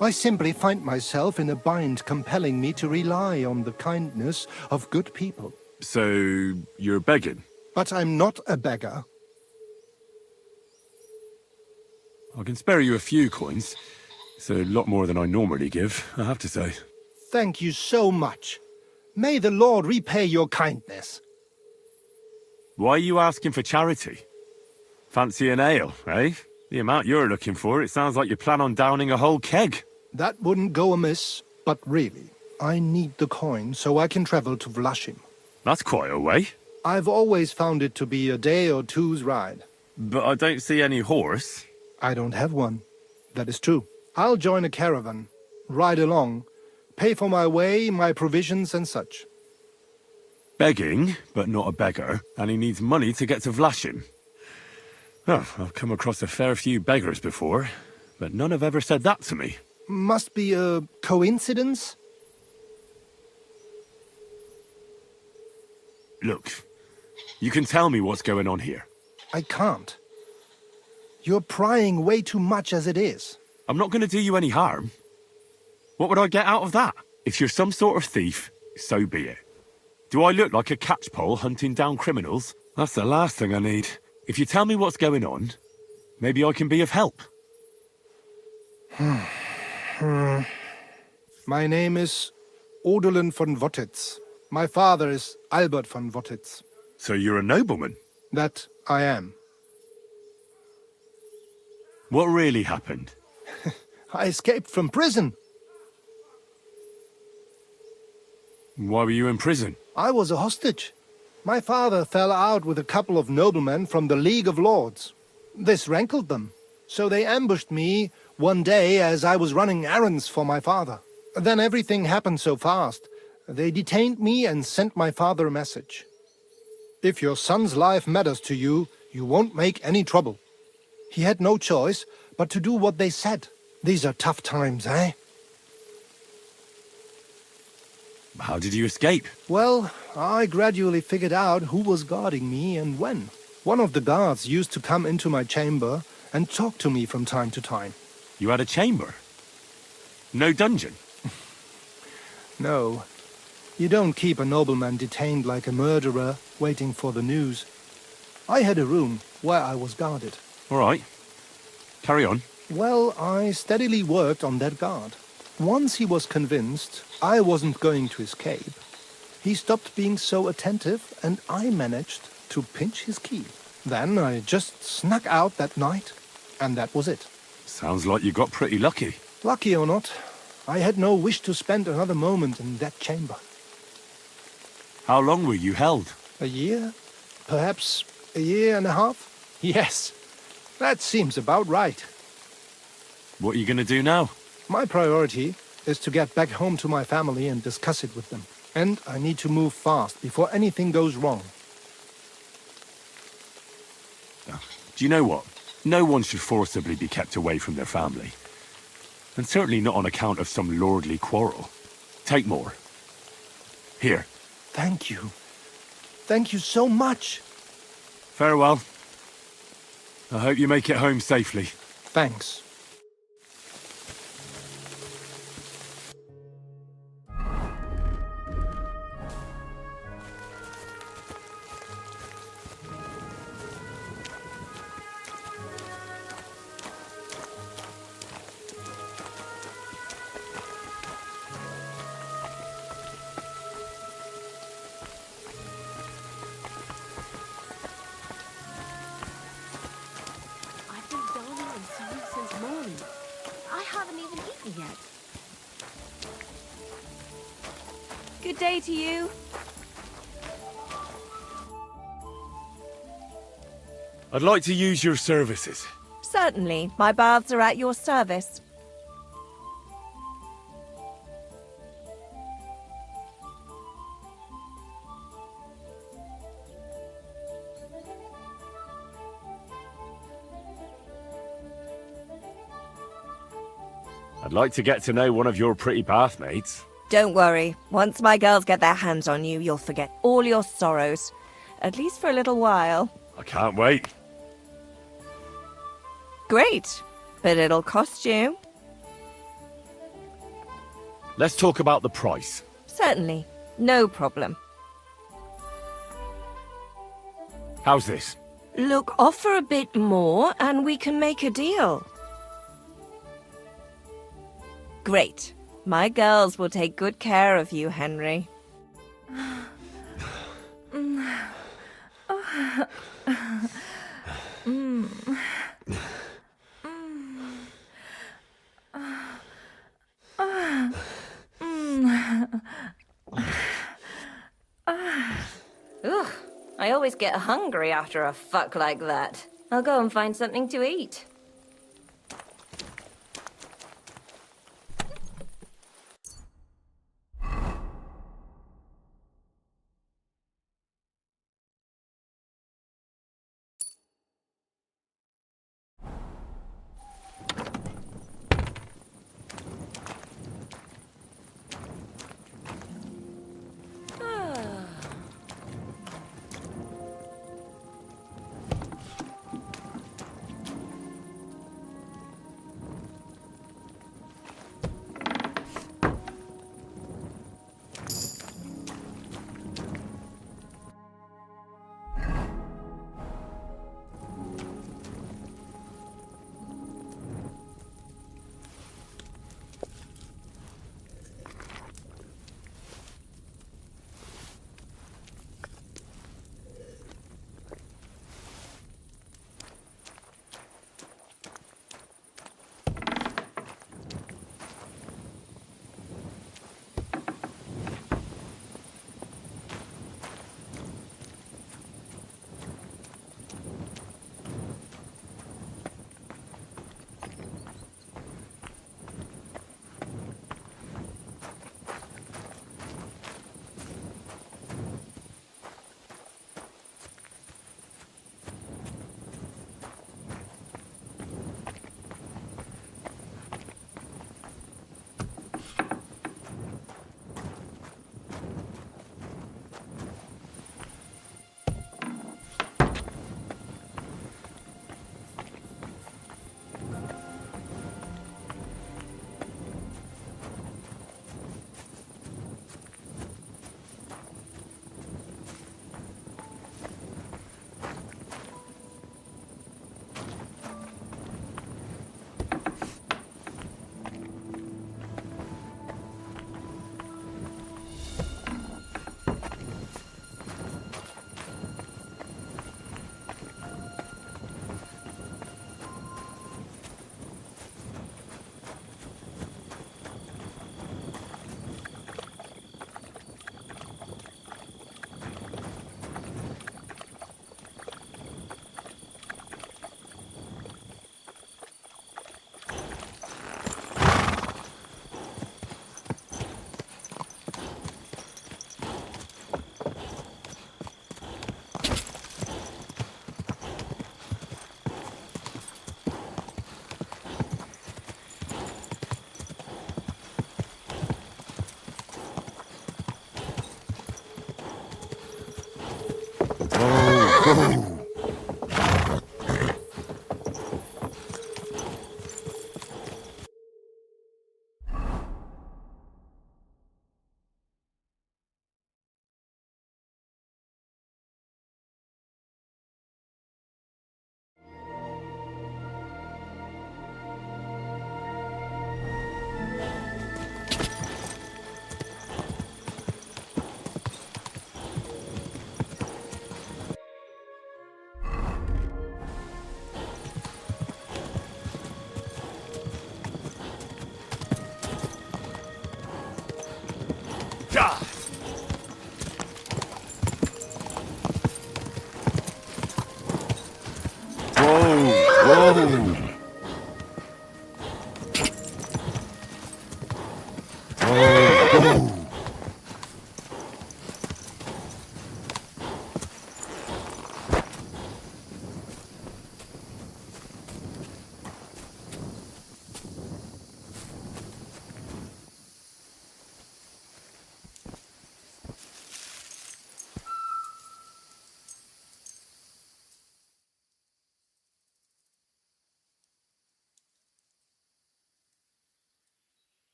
I simply find myself in a bind compelling me to rely on the kindness of good people. So, you're begging? But I'm not a beggar. I can spare you a few coins. It's a lot more than I normally give, I have to say. Thank you so much. May the Lord repay your kindness. Why are you asking for charity? Fancy an ale, eh? The amount you're looking for, it sounds like you plan on downing a whole keg. That wouldn't go amiss, but really, I need the coin so I can travel to Vlashim. That's quite a way. I've always found it to be a day or two's ride. But I don't see any horse. I don't have one. That is true. I'll join a caravan, ride along, pay for my way, my provisions and such. Begging, but not a beggar, and he needs money to get to Vlashim. Oh, I've come across a fair few beggars before, but none have ever said that to me. Must be a coincidence? Look, you can tell me what's going on here. I can't. You're prying way too much as it is. I'm not going to do you any harm. What would I get out of that? If you're some sort of thief, so be it. Do I look like a catchpole hunting down criminals? That's the last thing I need. If you tell me what's going on, maybe I can be of help. My name is Odolin von Wottitz. My father is Albert von Wottitz. So you're a nobleman? That I am. What really happened? I escaped from prison. Why were you in prison? I was a hostage. My father fell out with a couple of noblemen from the League of Lords. This rankled them, so they ambushed me one day as I was running errands for my father. Then everything happened so fast. They detained me and sent my father a message. If your son's life matters to you, you won't make any trouble. He had no choice but to do what they said. These are tough times, eh? How did you escape? Well, I gradually figured out who was guarding me and when. One of the guards used to come into my chamber and talk to me from time to time. You had a chamber? No dungeon? No. You don't keep a nobleman detained like a murderer, waiting for the news. I had a room where I was guarded. All right. Carry on. Well, I steadily worked on that guard. Once he was convinced I wasn't going to escape, he stopped being so attentive and I managed to pinch his key. Then I just snuck out that night, and that was it. Sounds like you got pretty lucky. Lucky or not, I had no wish to spend another moment in that chamber. How long were you held? A year? Perhaps a year and a half? Yes, that seems about right. What are you going to do now? My priority is to get back home to my family and discuss it with them. And I need to move fast before anything goes wrong. Do you know what? No one should forcibly be kept away from their family. And certainly not on account of some lordly quarrel. Take more. Here. Thank you. Thank you so much. Farewell. I hope you make it home safely. Thanks. I've been darning and sewing since morning. I haven't even eaten yet. Good day to you. I'd like to use your services. Certainly. My baths are at your service. I'd like to get to know one of your pretty bathmates. Don't worry. Once my girls get their hands on you, you'll forget all your sorrows. At least for a little while. I can't wait. Great. But it'll cost you. Let's talk about the price. Certainly. No problem. How's this? Look, offer a bit more and we can make a deal. Great. My girls will take good care of you, Henry. Ugh, I always get hungry after a fuck like that. I'll go and find something to eat.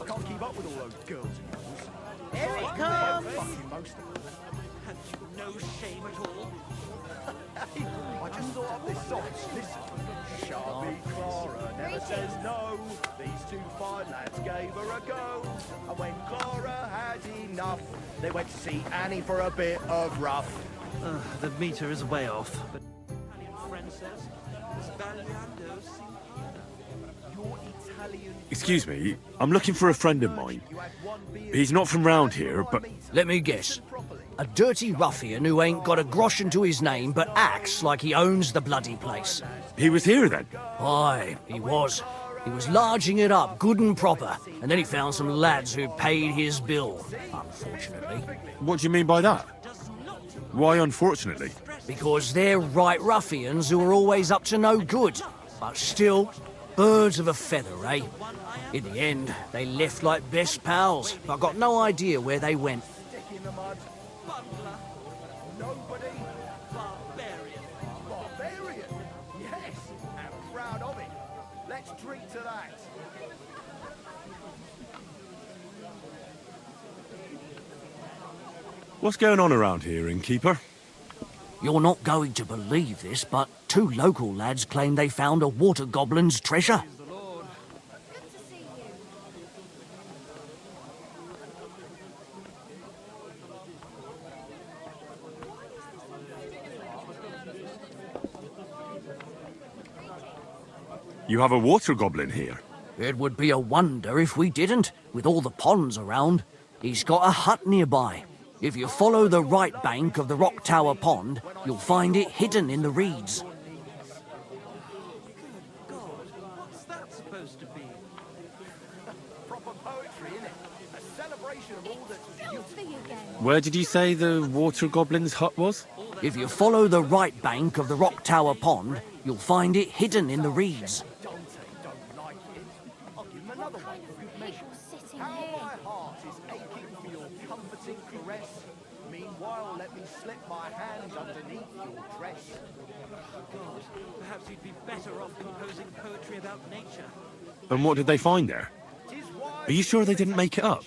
I can't keep up with all those girls of yours. Here it comes! Fucking most of them. Have you no shame at all? Hey, I just thought up this song. Listen. Sharpie Clara never says no. These two fine lads gave her a go. And when Clara had enough, they went to see Annie for a bit of rough. The meter is way off. But Italian friend says, Sbagliando si Your Italian... Excuse me, I'm looking for a friend of mine. He's not from round here, but... Let me guess. A dirty ruffian who ain't got a groschen to his name but acts like he owns the bloody place. He was here then? Aye, he was. He was larging it up good and proper, and then he found some lads who paid his bill, unfortunately. What do you mean by that? Why unfortunately? Because they're right ruffians who are always up to no good. But still, birds of a feather, eh? In the end, they left like best pals, but got no idea where they went. In the mud. Bungler. Nobody. Barbarian. Barbarian? Yes, and proud of it. Let's drink to that. What's going on around here, innkeeper? You're not going to believe this, but 2 local lads claim they found a water goblin's treasure. You have a water goblin here? It would be a wonder if we didn't, with all the ponds around. He's got a hut nearby. If you follow the right bank of the Rock Tower Pond, you'll find it hidden in the reeds. What's that supposed to be? Proper poetry, innit? A celebration of all that's beautiful. Where did you say the water goblin's hut was? If you follow the right bank of the Rock Tower Pond, you'll find it hidden in the reeds. Dante don't like it. I'll give him another one for good measure. How my heart is aching for your comforting caress. Meanwhile, let me slip my hand underneath your dress. God, perhaps you'd be better off composing poetry about nature. And what did they find there? Are you sure they didn't make it up?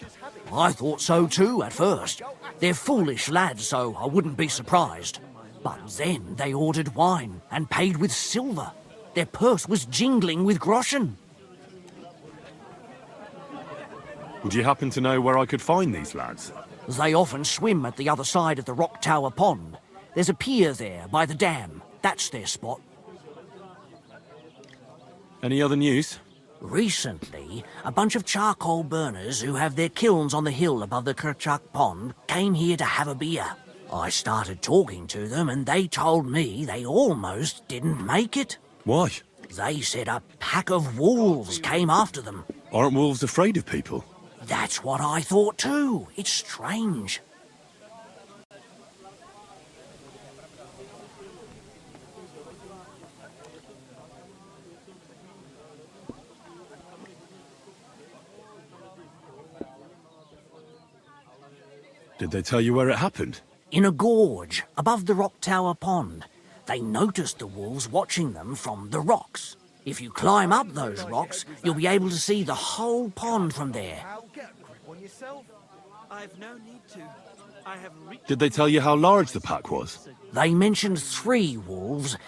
I thought so too at first. They're foolish lads, so I wouldn't be surprised. But then they ordered wine and paid with silver. Their purse was jingling with groschen. Would you happen to know where I could find these lads? They often swim at the other side of the Rock Tower Pond. There's a pier there by the dam. That's their spot. Any other news? Recently, a bunch of charcoal burners who have their kilns on the hill above the Kerchak Pond came here to have a beer. I started talking to them and they told me they almost didn't make it. Why? They said a pack of wolves came after them. Aren't wolves afraid of people? That's what I thought too. It's strange. Did they tell you where it happened? In a gorge above the Rock Tower Pond. They noticed the wolves watching them from the rocks. If you climb up those rocks, you'll be able to see the whole pond from there. Did they tell you how large the pack was? They mentioned 3 wolves,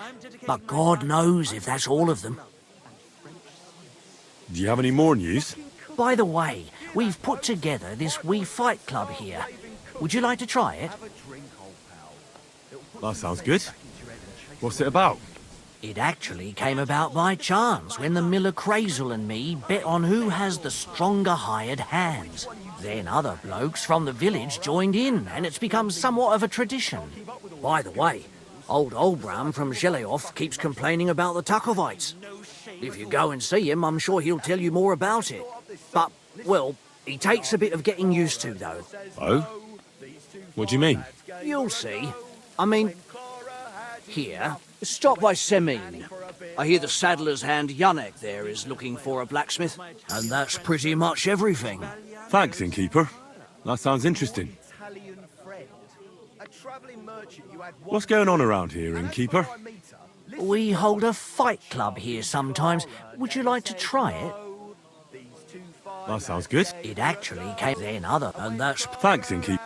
but God knows if that's all of them. Do you have any more news? By the way, we've put together this wee fight club here. Would you like to try it? That sounds good. What's it about? It actually came about by chance when the miller Crazel and me bet on who has the stronger hired hands. Then other blokes from the village joined in, and it's become somewhat of a tradition. By the way, old Olbram from Zheleov keeps complaining about the Takovites. If you go and see him, I'm sure he'll tell you more about it. But, well, he takes a bit of getting used to, though. Oh? What do you mean? You'll see. I mean, here, stop by Semin. I hear the saddler's hand Yannick there is looking for a blacksmith, and that's pretty much everything. Thanks, innkeeper. That sounds interesting. What's going on around here, innkeeper? We hold a fight club here sometimes. Would you like to try it? That sounds good. It actually came then other, and that's... Thanks, innkeeper.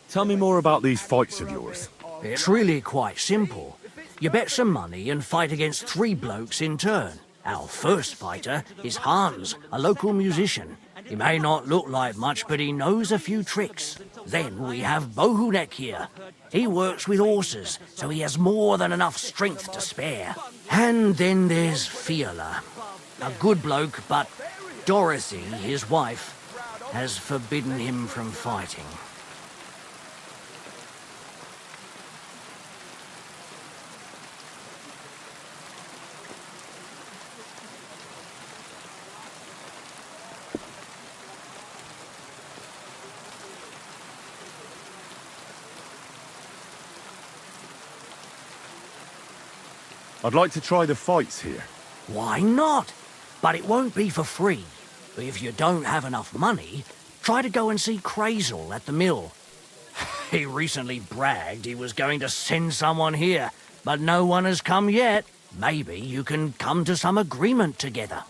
Tell me more about these fights of yours. It's really quite simple. You bet some money and fight against 3 blokes in turn. Our first fighter is Hans, a local musician. He may not look like much, but he knows a few tricks. Then we have Bohunek here. He works with horses, so he has more than enough strength to spare. And then there's Fiala, a good bloke, but Dorothy, his wife, has forbidden him from fighting. I'd like to try the fights here. Why not? But it won't be for free. If you don't have enough money, try to go and see Crazel at the mill. He recently bragged he was going to send someone here, but no one has come yet. Maybe you can come to some agreement together.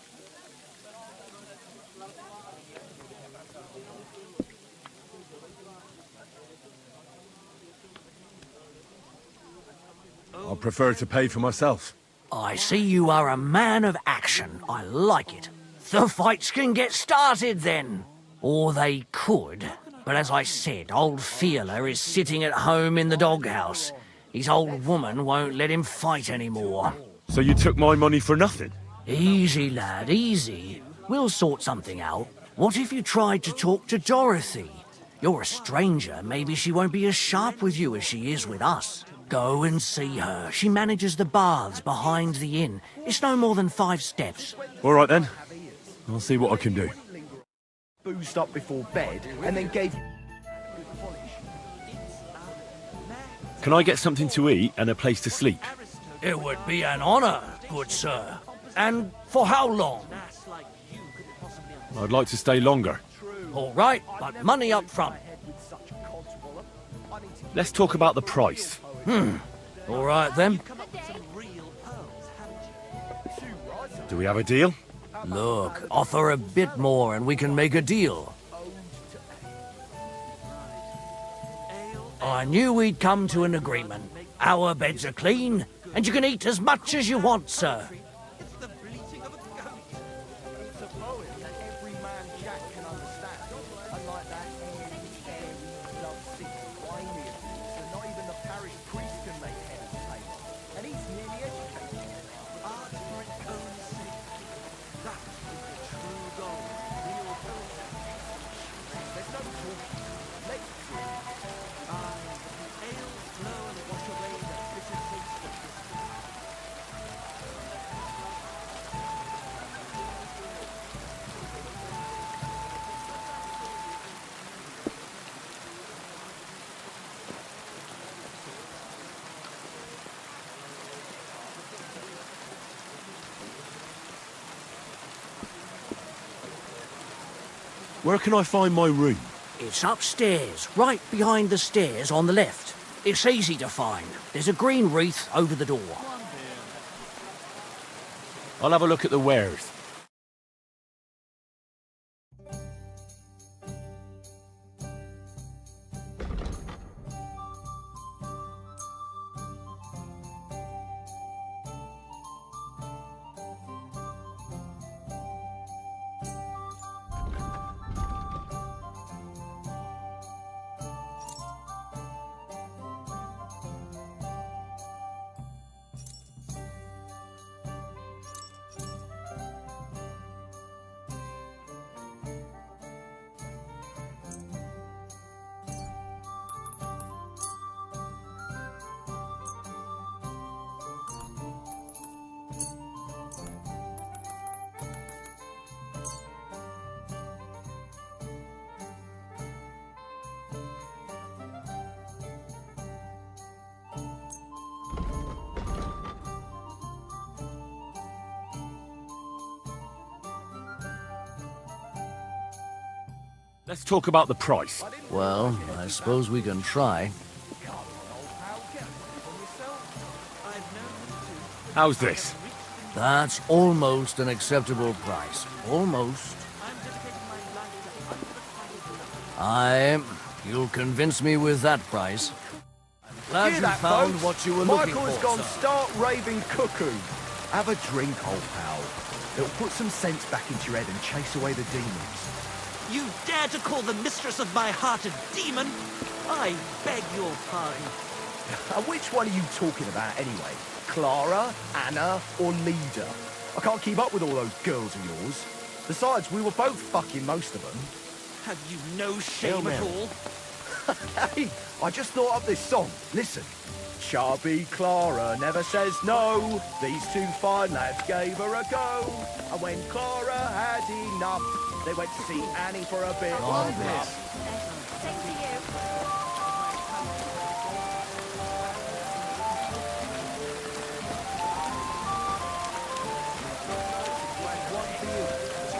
I prefer to pay for myself. I see you are a man of action. I like it. The fights can get started then. Or they could. But as I said, old Fiala is sitting at home in the doghouse. His old woman won't let him fight anymore. So you took my money for nothing? Easy, lad, easy. We'll sort something out. What if you tried to talk to Dorothy? You're a stranger. Maybe she won't be as sharp with you as she is with us. Go and see her. She manages the baths behind the inn. It's no more than 5 steps. All right, then. I'll see what I can do. Boozed up before bed and then gave... Can I get something to eat and a place to sleep? It would be an honor, good sir. And for how long? I'd like to stay longer. All right, but money up front. Let's talk about the price. All right, then. Do we have a deal? Look, offer a bit more and we can make a deal. I knew we'd come to an agreement. Our beds are clean, and you can eat as much as you want, sir. It's the bleating of a goat. It's a poem that every man Jack can understand. Unlike that airy, love-sick, whiny abuse that not even the parish priest can make head or tail of. And he's nearly educated. Art for its own sake. That is the true goal. Real poetry. There's no talking. Let's drink. Ale, flow, and wash away the bitter taste of whiskey. Where can I find my room? It's upstairs, right behind the stairs on the left. It's easy to find. There's a green wreath over the door. I'll have a look at the wares. Let's talk about the price. Well, I suppose we can try. How's this? That's almost an acceptable price. Almost. You'll convince me with that price. I'm glad Hear you that, found folks? what you were looking Michael's for, gone sir. stark raving cuckoo. Have a drink, old pal. It'll put some sense back into your head and chase away the demons. You dare to call the mistress of my heart a demon? I beg your pardon. Which one are you talking about anyway? Clara, Anna, or Leda? I can't keep up with all those girls of yours. Besides, we were both fucking most of them. Have you no shame at all? Hey, I just thought up this song. Listen. Chubby Clara never says no. These two fine lads gave her a go. And when Clara had enough, they went to see Annie for a bit. God of bless. love. Same to you.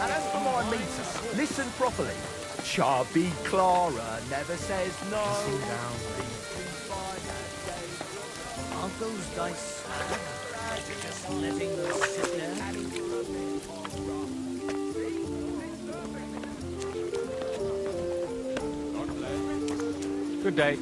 And as for my meters, listen properly. Chubby Clara never says no. Aren't those dice sad? You're just letting them sit there? Good day.